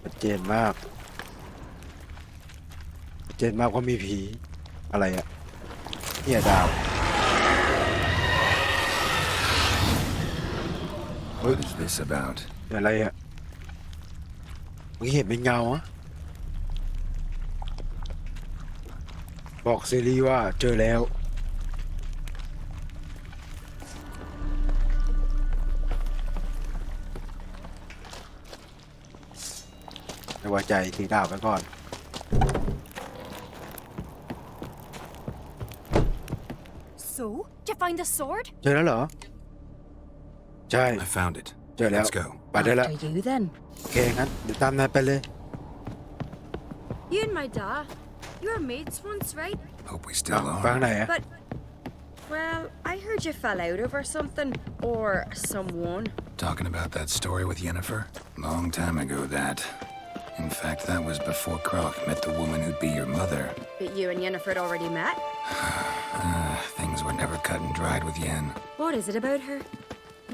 ชัดเจนมากชัดเจนมากว่ามีผีอะไรอ่ะเนี่ยดาว What is this about? อะไรอ่ะเมื่อกี้เห็นเป็นเงาอะบอกซีรีว่าเจอแล้วไม่ไว้ใจถือดาบไว้ก่อน So, did you find the sword? เจอแล้วเหรอ ใช่ I found it. เจอแล้ว Let's go. ไปได้แล้ว After you then. โอเคงั้นเดี๋ยวตามนายไปเลย You and my dad, you were mates once, right? Hope we อ้าว still ฟัง are. ไหนอะ But, well, I heard you fell out over something. Or someone. Talking about that story with Yennefer? Long time ago, that. In fact, that was before Croc met the woman who'd be your mother. But you and Yennefer had already met? Things were never cut and dried with Yen. What is it about her?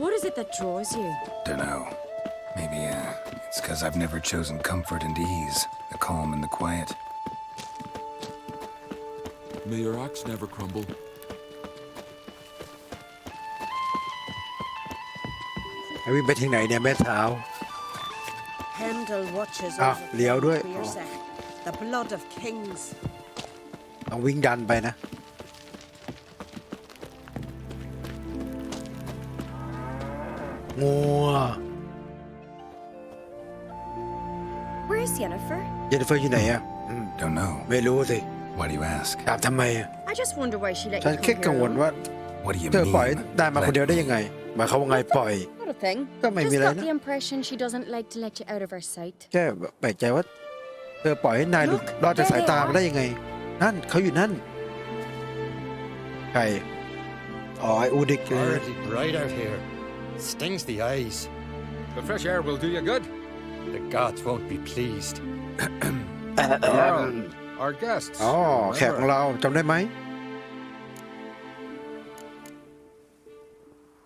What is it that draws you? Dunno. Maybe, it's because I've never chosen comfort and ease, the calm and the quiet. May your axe never crumble. วิ่งไปถึงไหนเนี่ยแม่เท้า Heimdall watches Ah, over liều đuôi. Fenrir, the blood of kings. ต้องวิ่งดันไปนะงัว Where is Yennefer? เจนนิเฟอร์อยู่ไหนอ่ะ Don't know. ไม่รู้สิ Why do you ask? ถามทำไมอ่ะ I just wonder why she let ฉัน you แค่ come กัง here วล alone. ว่า What do you เธอปล่อย mean? ได้มาคน Let เดียวได้ me. ยังไงหมายความว่าไงปล่อย Not a thing. Có mày Just bị got lấy the đó. impression she doesn't like to let you out of her sight. แค่แปลกใจว่า เธอปล่อยให้นายหลุด Look, รอดจาก there สาย they ตา are. มาได้ยังไง นั่นเขาอยู่นั่นใครอ๋อไออูดิกเลย Horribly bright out here. Stings the eyes. The fresh air will do you good. The gods won't be pleased. Carl, our guests. อ๋อแขกของ remember? เราจำได้ไหม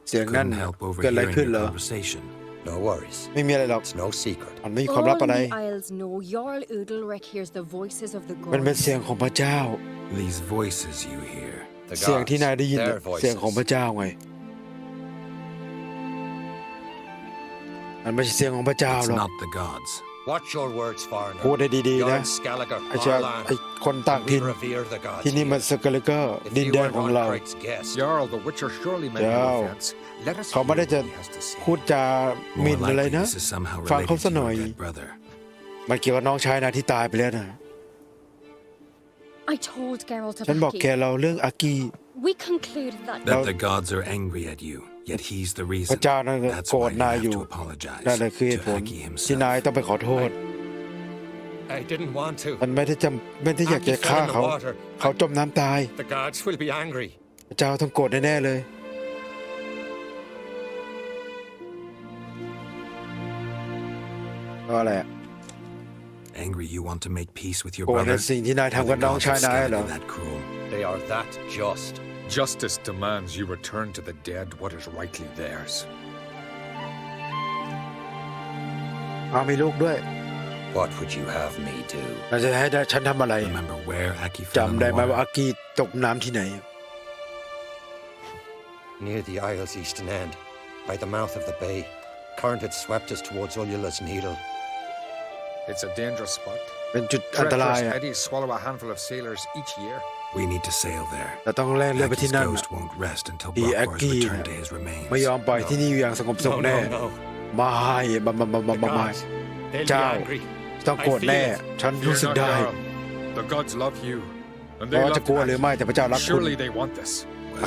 เสียงนั่น Couldn't help เกิดอะไร overhearing ขึ้น your เหรอ conversation. No worries. ไม่มีอะไรหรอก It's no secret. มันไม่มีความลับ All อะไร in the Isles know Jarl Udalric hears the voices of the มันเป็น gods. เสียงของพระเจ้า These voices you hear. The เสียง gods, ที่นายได้ยิน their น่ะเสียงของพ voices. ระเจ้าไง มันไม่ใช่เสียงของพระเจ้า It's หรอก not the gods. Watch your words, พูด foreigner. ได้ดีๆ You're นะ in Skellige, ไอ้ชาว our ไอ้ land. คนต่าง We ถิ่น revere the gods ที่นี่มัน here. สกาเลเกอร์ If ดิน you แดน were ของเรา Honkreight's guest, Jarl, the Witcher surely meant เจ้า no offense. Let us เขาไม่ hear ได้ what จะ he has to say. พูดจาหมิ่น More อะไร likely นะ this is somehow ฟังเขา related ซะ to หน่อย your dead brother. มันเกี่ยวกับน้องชายนะที่ตายไปแล้วนะ I told Geralt ฉัน of บอกแก Aki. เราเรื่องอากี We concluded that That the gods are angry at you, yet he's the พระ reason. เจ้านั้น That's โกร why ธ you นาย have อยู่ to apologize นั่นแหละคือเหตุ to ผล Aki ที่นาย himself. ต้องไปขอโทษ I didn't want to. มันไม่ได้อยากจะฆ่าเขา เขาจมน้ำตาย The gods will be angry. พระเจ้าต้องโกรธแน่ๆเลยก็อะไร Angry you want to make peace with your โกรธ brother? ในสิ่งที่นาย Are ทำ the กับน้อง gods ชาย of นายเหรอ Skellige that cruel? They are that just. Justice demands you return to the dead what is rightly theirs. เอามีลูกด้วย What would you have me do? เราจะให้ฉันทำอะไร Remember where Aki fell in จำได้ the ไหมว่า water? อากีตกน้ำที่ไหน Near the isle's eastern end, by the mouth of the bay. Current had swept us towards Ullula's Needle. It's a dangerous spot. เป็นจุดอันตราย Treacherous อ่ะ eddies swallow a handful of sailors each year. We need to sail there. เราต้องแล่นเรือไปที่ Aki's นั่น ghost won't rest until ที่อา Brokvar's กี return น่ะ to his remains. ไม่ยอมปล่อยที่นี่อยู่อย่างสงบสุข No, แน่ no, no. ไม่ The ไม่ gods, they'll be เจ้า angry. ต้องโกรธแน่ ฉัน Fear รู้สึก not, ได้ Jarl. The gods love you, and เพ they ราะ love จะกลัวหรือไม่แต่พระเจ้ารักคุณ Surely they want this.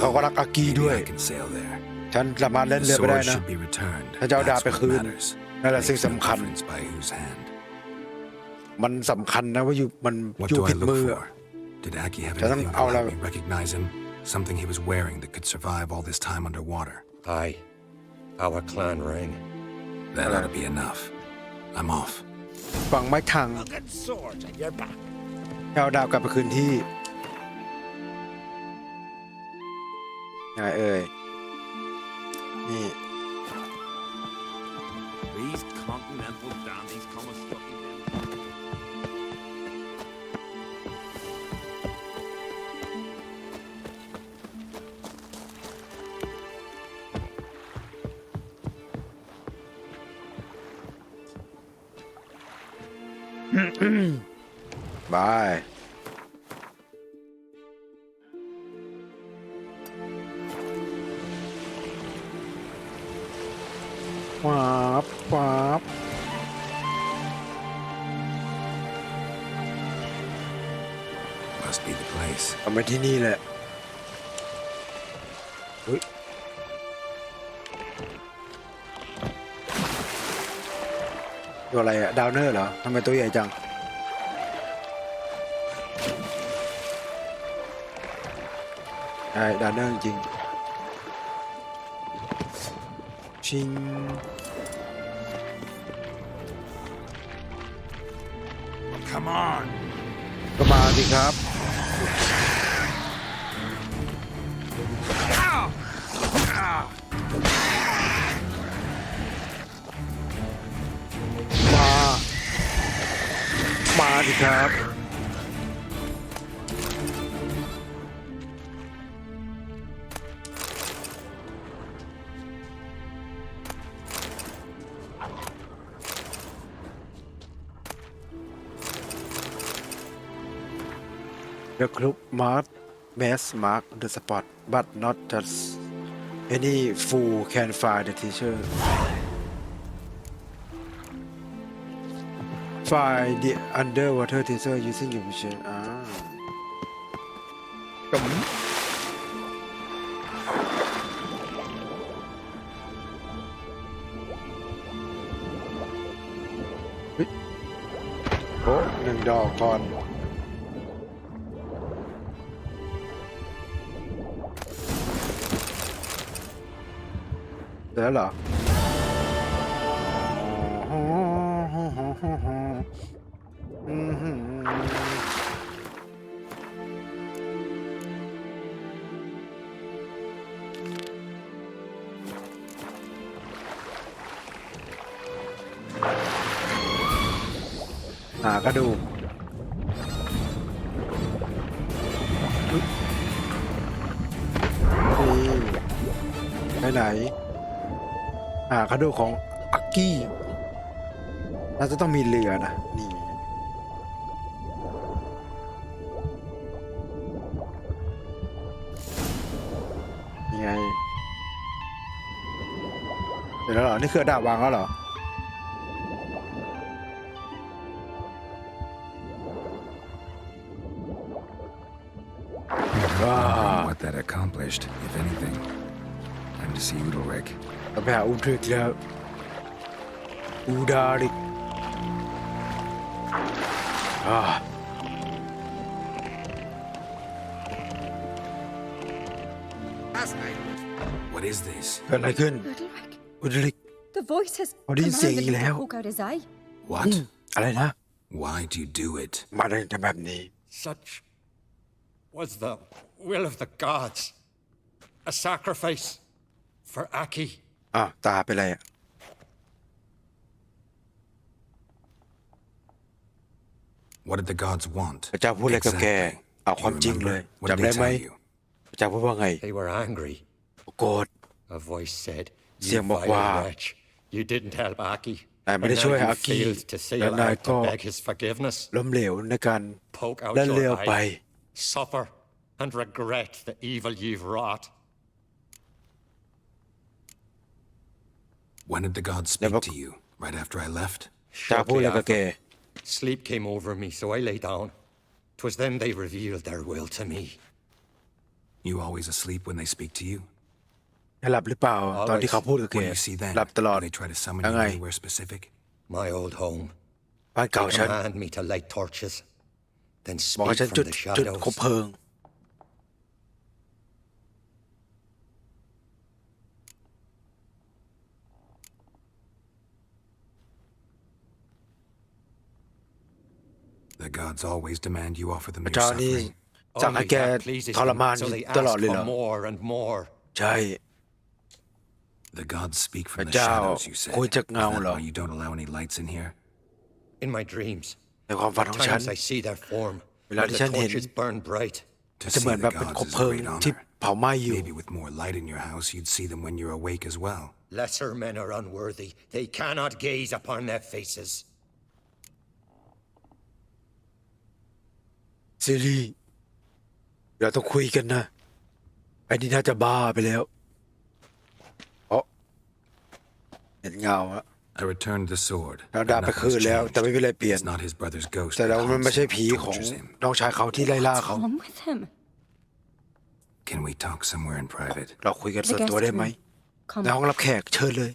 เขาก็รักอากี Maybe ด้วย I can sail there. ฉันสามารถเล่น The เรือไปได้ sword นะ should be returned. ถ้าเจ้าดาบ That's ไป what คืน matters. นั่นแหละสิ่ง Makes no สำคัญ difference by whose hand. มันสำคัญนะว่ามัน What อยู่ do I ผิด look มือ for? Did Aki have ฉันต้อง anything เอา that อะไร helped me recognize him? Something he was wearing that could survive all this time underwater? Aye. Our clan ring. That ought to be enough. I'm off. ฝังไม้ถัง Good swords at your back. เอาดาบกลับไปคืนที่ไงเอ่ยนี่ These continental dandies come a stuffing them. บายว้าบว้าบ Must be the place. ทำไปที่นี่แหละอุ๊ยตัวอะไรอะดาวเนอร์เหรอทำไมตัวใหญ่จังใช่ดาวเนอร์จริงชิง Come on. ก็มาสิครับมาสิครับ The group mark mass mark the spot, but not just any fool can find the teacher. Find the underwater teacher using your vision. โอ้หนึ่งดอกก่อนเดี๋ยวเหรอหากระดูกนี่ไปไหนหากระดูกของอักกี้ น่าจะต้องมีเรือนะนี่ยังไงเดี๋ยวแล้วเหรอนี่คือดาบวางแล้วเหรอWhat that accomplished, if anything. Time to see Udalric. เราไปหาอูดริกแล้วอูดาริกWhat is this? เกิดอะไรขึ้น Udalric, อูดริก the voice has เขาได้ยินเสียงอีก commanded me แล้ว to poke out his eye. What? อะไรนะ Why do you do it? มาได้ทำแบบนี้ Such was the will of the gods. A sacrifice for Aki. ตาไปเลยอ่ะ What did the gods want? พระเจ้าพูดอะไรกับแก Exactly. เอาความจริงเลย What จำ did ได้ they ไหม tell you? พระเจ้าพูดว่าไง They were angry. โกรธ A voice said, Sia "You Mokwa. vile wretch, you didn't help Aki, Nai and mai da nowช่วย you Aki, failed to sailแล้วนาย out ก็ to beg his forgiveness. ล้มเหลวในการ Poke out เล่นเรือ your ไป eye, suffer, and regret the evil you've wrought." When did the gods speak to you? Right after I left? เจ้าพูดอะไรกับแก Sleep came over me, so I lay down. 'Twas then they revealed their will to me. You always asleep when they speak to you? หลับหรือเปล่าตอนที่เขาพูดกับแก What do you see then? หลับตลอด Do they try to summon ยัง you ไง anywhere specific? My old home. บ้านเก่า They ฉัน command me to light torches, then บอกให้ speak ฉัน from จุด the คบ shadows. เพลิง The gods always demand you offer them พระ your เจ้านี่ suffering. สั่งให้ Only แก that pleases ทร them, มาน so they ตลอด ask เลยเหร for อ more and more. ใช่ The gods speak พ from ระ the เจ้า shadows, you said. คุย Is จากเงา that เหรอ why you don't allow any lights in here? In my dreams, ในความฝัน at ของฉัน times I see their form, เวลา where ที่ the ฉันเห็น torches burn bright. To จะ see เหมือน the แบบเป็น gods คบ is เพลิ a ง great ที่ honor. เผาไหม้อยู่ Maybe with more light in your house, you'd see them when you're awake as well. Lesser men are unworthy. They cannot gaze upon their faces. ซีรีส์เราต้องคุยกันนะไอ้นี่น่าจะบ้าไปแล้วเห็นเงาอะ I returned the sword. เรา but ดาบไป nothing's คืนแล้ว แต่ changed. ไม่มีอะไรเปลี่ยน It's not his brother's ghost แต่ that แล้วมันไม่ haunts ใช่ him, ผีของ tortures him. น้องชายเขาที่ไล่ล่าเขา What's wrong with him? Can we talk somewhere in private? เราคุยกันส่วนตัวได้ไหม Come. ในห้องรับแขกเชิญเลย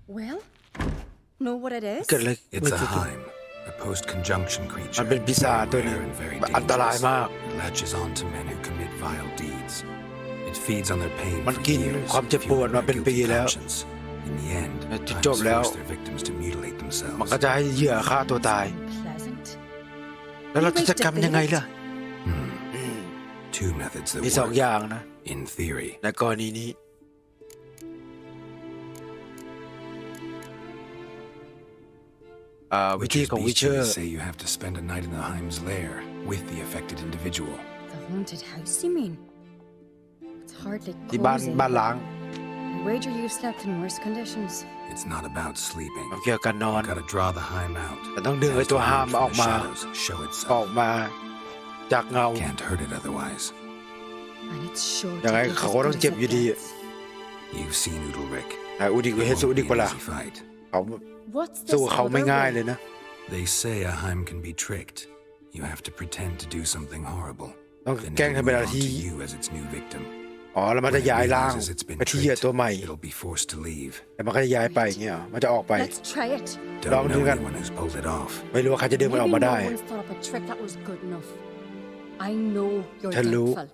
Well, know what it is? เกิดอะไร It's a Heim, a post-conjunction creature. มันเป็นปีศาจตัวหนึง Rare and very อันตราย dangerous. มาก It latches on to men who commit vile deeds. It feeds on their pain มัน for กิน years, ความเจ็บปวด fueling มา their เป็นปี guilty แล้ว conscience. In the end, จุด Heims จบแล้ว force their victims to mutilate มันก็ themselves. จะให้เหยื่อฆ่าตัวตาย Pleasant. แล้วเราจะจัดการมันยังไงล่ะ Two methods that มีสอง work, อย่างนะ in theory. ในกรณีนี้วิธี Witcher's ของวิเชอ beasts ร์ say you have to spend a night in the Heim's lair with the affected individual. The haunted house, you mean? It's hardly ที่บ้าน cozy. ล้าง I wager you've slept in worse conditions. It's not about sleeping. มันเกี่ยวกับนอน Gotta draw the Heim out. แต่ต้องดึงไอ้ Has ตัว to ห้าม emerge อ from อก the มา shadows, show ออ itself. กมาจากเงา Can't hurt it otherwise. And it's sure ยัง to ไง be as เขาก็ต้อง good เจ็บ as อยู่ it ดี gets. You've seen Udalric. ไอ้อุดิก It เฮสุ won't อุดิ be กเป an ล่า easy fight. เขา What's สู้ this เขาไม่ other ง่าย way? เลยนะ They say a Heim can be tricked. You have to pretend to do something horrible. ต้อง Then แกล้ง it'll ทำเป็น move อะไร on ที่ to you as its new victim. อ๋อแล้วมัน When จะ it ย้ายร่าง realizes it's been ไปที่เหยื่อ tricked, ตัวใหม่ it'll be forced to leave. แล้วมันก็จะย้ายไปอย่างเงี้ยเหรอมันจะออกไป Let's try it. Don't Long know do that. anyone who's pulled it off. ไม่รู้ว่าใครจะดึงมันออก Maybe มา no ได้ one's thought up a trick that was good enough. I know you're ฉันรู้ doubtful,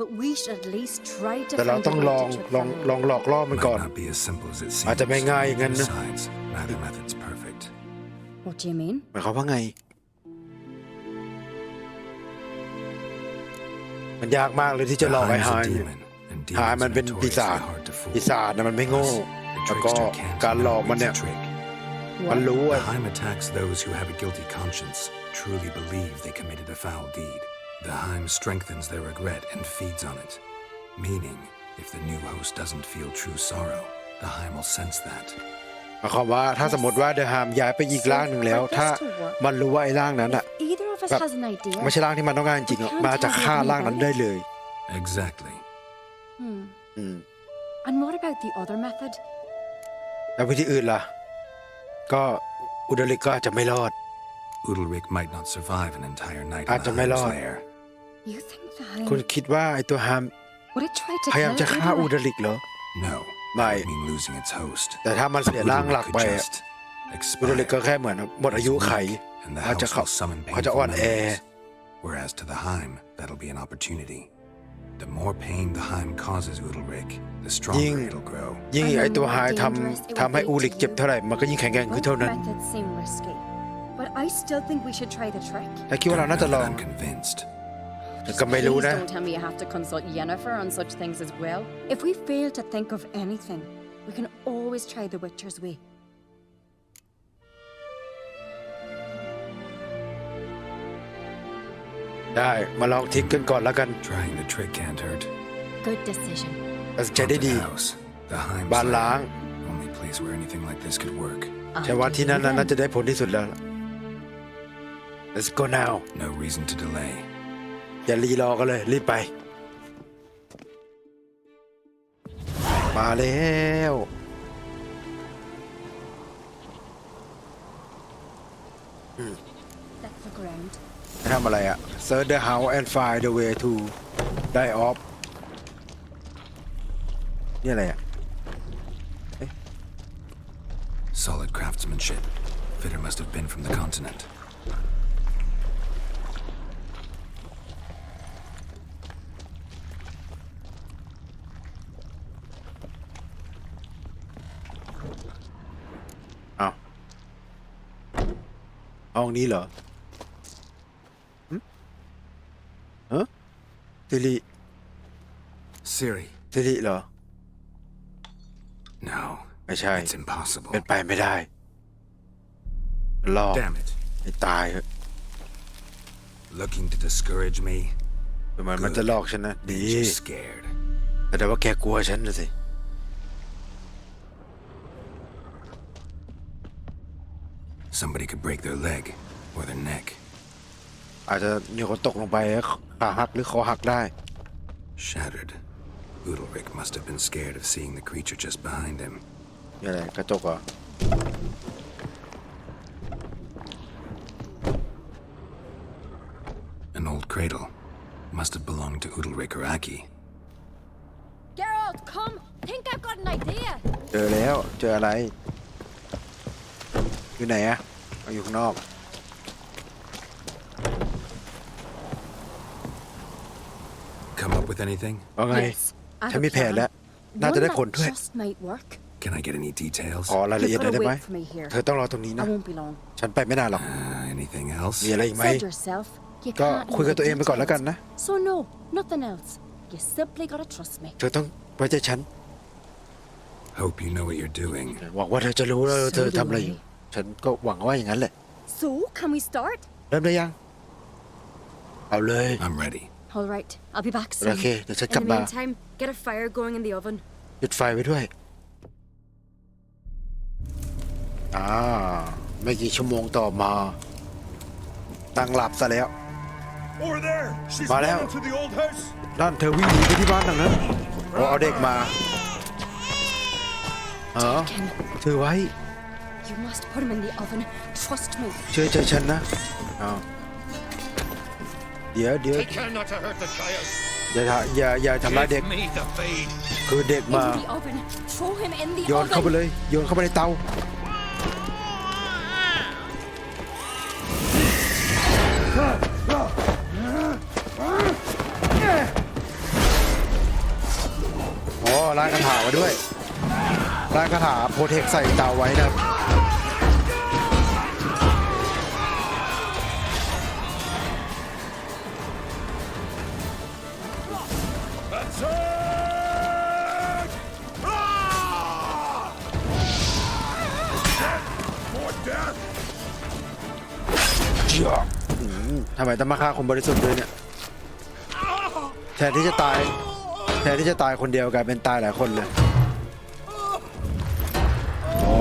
but we should at least try to แต่เรา find ต้อง a ล way อง to trick ลอง them. ลองหลอกล่อมัน Might ก่อน not be as simple as it อาจจะไม่ seems. ง่ายอย่างนั้นนะ Besides, neither method's perfect. What do you mean? หมายความว่าไง มันยากมากเลยที่จะ The หลอกไอ้ Heim's ไฮ a เนี่ย demon, and ไฮ demons มัน are เป็นปีศาจ notoriously hard to fool. ปีศาจนะมันไม่โง่ Thus, the แล้วก็ trickster can't การหลอกมัน know เนี่ย it's a trick. มันรู้ The ว่า Heim attacks those who have a guilty conscience, truly believe they committed a foul deed. The Heim strengthens their regret and feeds on it. Meaning, if the new host doesn't feel true sorrow, the Heim will sense that. หมายความว่าถ้าสมมติว่าเดอะฮามย้ายไปอีกร่างหนึ่งแล้วถ้ามันรู้ว่าไอ้ร่างนั้นอ่ะ Either of us แบบ has an idea. ไม่ใช่ร่างที่มันต้องการจริงๆมาจะฆ่าร่างนั้นได้เลย Exactly. And what about the other method? แล้ววิธีอื่นล่ะก็อุดริกก็อาจจะไม่รอด Udalric might not survive an entire night อาจ in จะ the ไม่รอ Heim's ด lair. You think the Heim คุณคิดว่าไอ้ตัวฮาม would it try to พยายามจะ kill ฆ่าอุด Udalric? ริกเหรอ No, Mai. that would mean losing its host. แต่ถ้ามันเสียร่างหลัก Udalric ไป could อะ just อุดริก expire. ก็แค่เหมือนหมดอายุไข And the อาจจะ house เขา will summon เขาจะอ่ painful อนแอ memories. Whereas to the Heim, that'll be an opportunity. The more pain the Heim causes Udalric, the stronger it'll grow. ยิ่ง I ไอ้ know ตัว how หาย dangerous it ทำให้ would be อูริก to เจ็บ you. เท่าไหร่มันก็ยิ่งแข็งแกร่งขึ้น Both เท่านั้น methods seem risky, but I still think we should try the trick. แต่คิดว่าเราน่าจะลอง I'm convinced. แต่ก็ไม่รู้ Please นะ don't tell me you have to consult Yennefer on such things as well. If we fail to think of anything, we can always try the Witcher's way. ได้มาลองทิกกันก่อนแล้วกัน Trying the trick can't hurt. Good decision. ตัดสินใจได้ Haunted ดี house, the Heim's บ้านล้าง lair, only place where anything like this could work. ฉันว่าที่นั่นน่าจะได้ผลที่สุดแล้ว Let's go now No reason to delay. อย่ารีรอกันเลยรีบไป มาแล้ว Let's look around. ทำอะไรอะ Search the house and find the way to die off นี่อะไรอะ Solid craftsmanship. Fitter must have been from the continent. Oh. ห้องนี้เหรอฮะสิริ Siri. สิริเหรอ No. ไม่ใช่ It's impossible. เป็นไปไม่ได้ลอก Damn it. ให้ตายเถอะ Looking to discourage me? เหมือนมันจะลอกฉันนะดี Means you're scared. แต่ว่าแกกลัวฉันนะสิ Somebody could break their leg or their neck. อาจจะมีคนตกลงไปขาหักหรือคอหักได้ Shattered. Udalric must have been scared of seeing the creature just behind him. นี่อะไรกระจกเหรอ An old cradle. Must have belonged to Udalric or Aki. Geralt, come! Think I've got an idea! เจอแล้วเจออะไร อยู่ไหนอะเอาอยู่ข้างนอก Come up with anything? ว่าไง Yes, I have ฉัน a มีแผน plan. แล้ว น่าจะ One ได้ผล that ด้วย just might work. Can I get any details? ขอรายละเอียดหน่อยได้ไหม You've gotta wait for me here. เธอต้องรอตรงนี้ I นะ won't be long. ฉันไปไม่นานหรอก Anything else? มีอะไรอีกไหม Said yourself, you ก็ can't คุยกับ know ตัวเอง the ไปก่อนแล้วกันนะ details. So no, nothing else. You simply gotta trust me. เธอต้องไว้ใจฉัน Hope you know what you're doing. หวังว่าเธอจะรู้แล้วเธอทำอะไรอยู่ ฉันก็หวังว่าอย่างนั้นแหละ So, can we start? เริ่มได้ยัง เอาเลย I'm ready. All right, I'll be back โอ soon. เค เดี๋ยวฉัน In กลับ the มา meantime, get a fire going in the oven. จุดไฟไว้ด้วย ไม่กี่ชั่วโมงต่อมา ตั้งหลับซะแล้ว Over there! She's Mà leo. running to the old house! นั่นเธอวิ่งหนีไปที่บ้านหลังนั้นเอาเด็กมาถือไว้ You must put him in the oven. Trust me. เชื่อใจฉันนะเดี๋ยว Take care not to hurt the child. อย่าทำร้ายเด็ก Give me the feed. คือเด็กมา In the oven. Throw him in the โยนเข้าไป oven. เลยโยนเข้าไปในเตาล้างคาถาไว้ด้วยล้างคาถาโปรเทคใส่เตาไว้นะครับ Attack! Ah! More death! ทำไมต้องมาฆ่าคนบริสุทธิ์ด้วยเนี่ย แทนที่จะตายคนเดียวกลายเป็นตายหลายคนเลยโอ้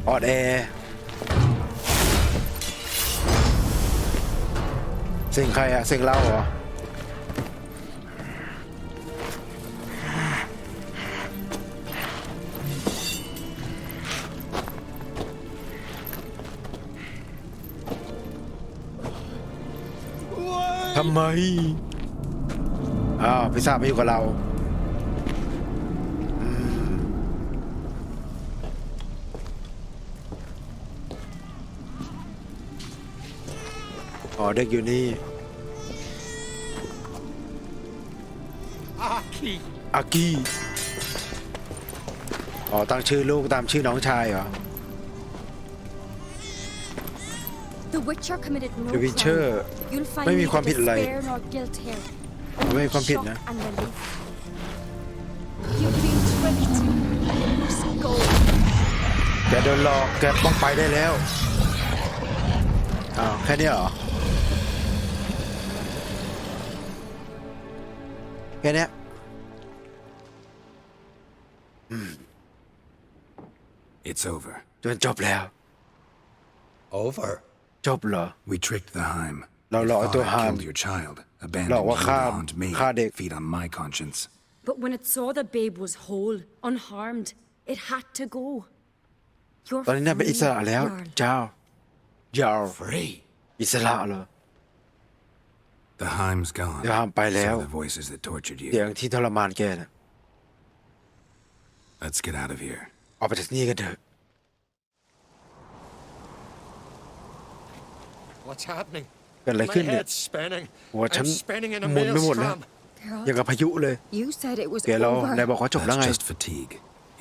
ออดแอสิ่งใครอะสิ่งเล่าเหรอทำไมอ้าวพิซซ่าไม่อยู่กับเราอ๋อเด็กอยู่นี่อากี้อ๋อตั้งชื่อลูกตามชื่อน้องชายเหรอ The Witcher committed no thewitcher crime. You'll find ไม่มีความผิดอะไร neither despair nor guilt here. ไม่มีความผิดนะ Shock and relief. You've been tricked. You must go. แกโดนหลอกแกต้องไปได้แล้วอ้าวแค่นี้เหรอแค่นี้It's over. จนจบแล้ว Over? จบเหรอ We tricked the Heim. เราหลอก They ตัว thought ฮา I ม killed your child. หลอก Abandoned ว่า you ฆ่า to haunt me. เด็ก Feed on my conscience. But when it saw the babe was whole, unharmed, it had to go. You're ตอนนี้น่าเป็นอิสระแล้ว Jarl. เจ้า Free? อิสระเหรอ The Heim's gone. เดี๋ยวห้ามไปแล้ว So the voices that tortured เสีย you. งที่ทรมานแกน่ะ Let's get out of here. ออกไปจากนี่กันเถอะ What's happening? เกิดอะไร My ขึ้นเนี่ย head's spinning. หัวฉัน I'm spinning in a หมุนไม่หมดแล้ว maelstrom. อย่างกับพายุเลย You said it was แกเรา over. นายบอกว่าจบแล้ว That's ไง just fatigue.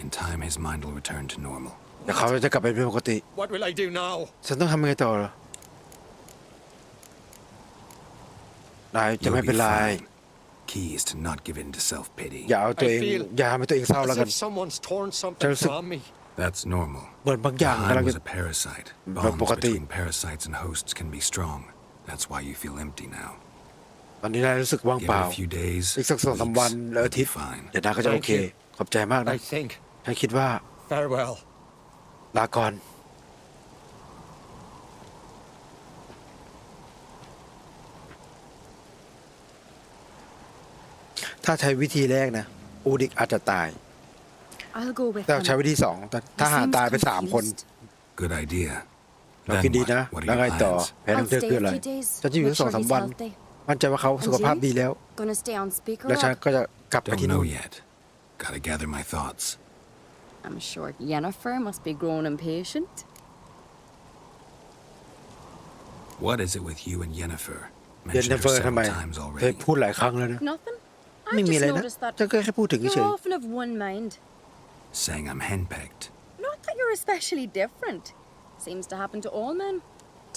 In time, his mind will return to normal. แต่เขาจะกลับไปเป็นปกติ What will I do now? ฉันต้องทำยังไงต่อเหรอ นายจะ You'll ไม่เป็น be ไร fine. Key is to not give in to self-pity. อย่าเอาตัวเอง I feel อย่าทำให้ตัวเองเศร้าแล้ว As กัน if someone's tornฉัน something รู้สึก from me. That's normal. เหมือนบางอ The ย่างกำ Heim ลัง was จะ a parasite. แบบ Bonds ปกติ between parasites and hosts can be strong. That's why you feel empty now. ตอนนี้นายรู้สึกว่าง Give เปล่า it a few days, อีกสักสองสามวัน weeks, หรืออา you'll ทิ be ตย์ fine. เดี๋ยวนายก็จะโอเค ขอบใจมากนะ I think. ฉันคิดว่า Farewell. ลาก่อน ถ้าใช้วิธีแรกนะ อูดิกอาจจะตาย I'll go with แต่ him. ใช้วิธีสองถ้าหาตายไปสามคน Confused. Good idea. เรา Then คิดดี what? นะ What แล้ว are ไง your ต่อ plans? แผนของเธอคืออะไร ฉันจะอยู่สองสามวัน มั่นใจว่าเขาสุขภาพดีแล้ว Gonna stay on speaker แล้วฉัน up. ก็จะกลับไป Don't ที่นู่ know น yet. Gotta gather my thoughts. I'm sure Yennefer must be growing impatient. What is it with you and Yennefer? เย็น Mentioned เฟอ her ร์ทำไม several times เธอ already. พูดหลายครั้งแล้วนะ Nothing. ไม่ I มี just อะไรนะ noticed that ฉันก็แค่พูดถึงเฉ you're ย often of one mind. Saying I'm henpecked. Not that you're especially different. Seems to happen to all men.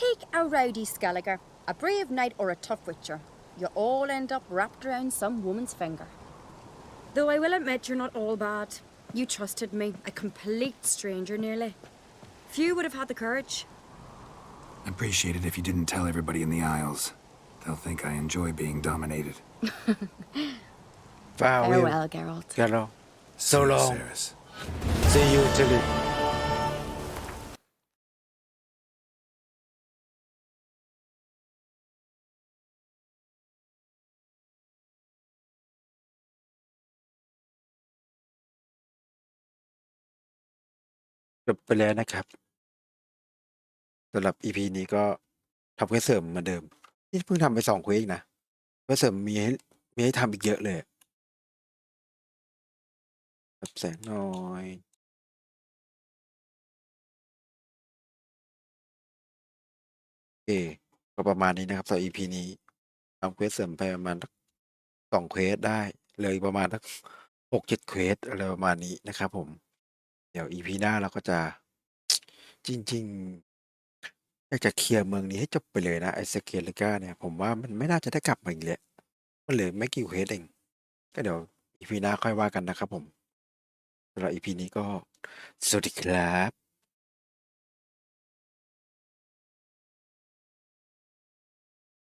Take a rowdy Skelliger, a brave knight, or a tough witcher. You all end up wrapped around some woman's finger. Though I will admit you're not all bad. You trusted me, a complete stranger nearly. Few would have had the courage. Appreciate it if you didn't tell everybody in the Isles. They'll think I enjoy being dominated. ๆ farewell Farewell, Geralt. แกเรา See you, long. Ceres. see you Tilly จบไปแล้วนะครับสำหรับ EP นี้ก็ทำเควสเสริมเหมือนเดิม นี่เพิ่งทำไป2เควสเองนะเควสเสริมมีให้ทำอีกเยอะเลยแบบแสงหน่อยโอเคก็ประมาณนี้นะครับสำหรับ EP นี้ทำเควสเสริมไปประมาณ2เควสได้เลยประมาณสัก6-7เควสอะไรประมาณนี้นะครับผม เดี๋ยว EP หน้าเราก็จะ จริงๆอยากจะเคลียร์เมืองนี้ให้จบไปเลยนะไอสเกลิก้าเนี่ย ผมว่ามันไม่น่าจะได้กลับมาอีกแล้วมันเหลือไม่กี่เควสเองก็เดี๋ยว EP หน้าค่อยว่ากันนะครับผมสำหรับ EP นี้ก็สวัสดีครับ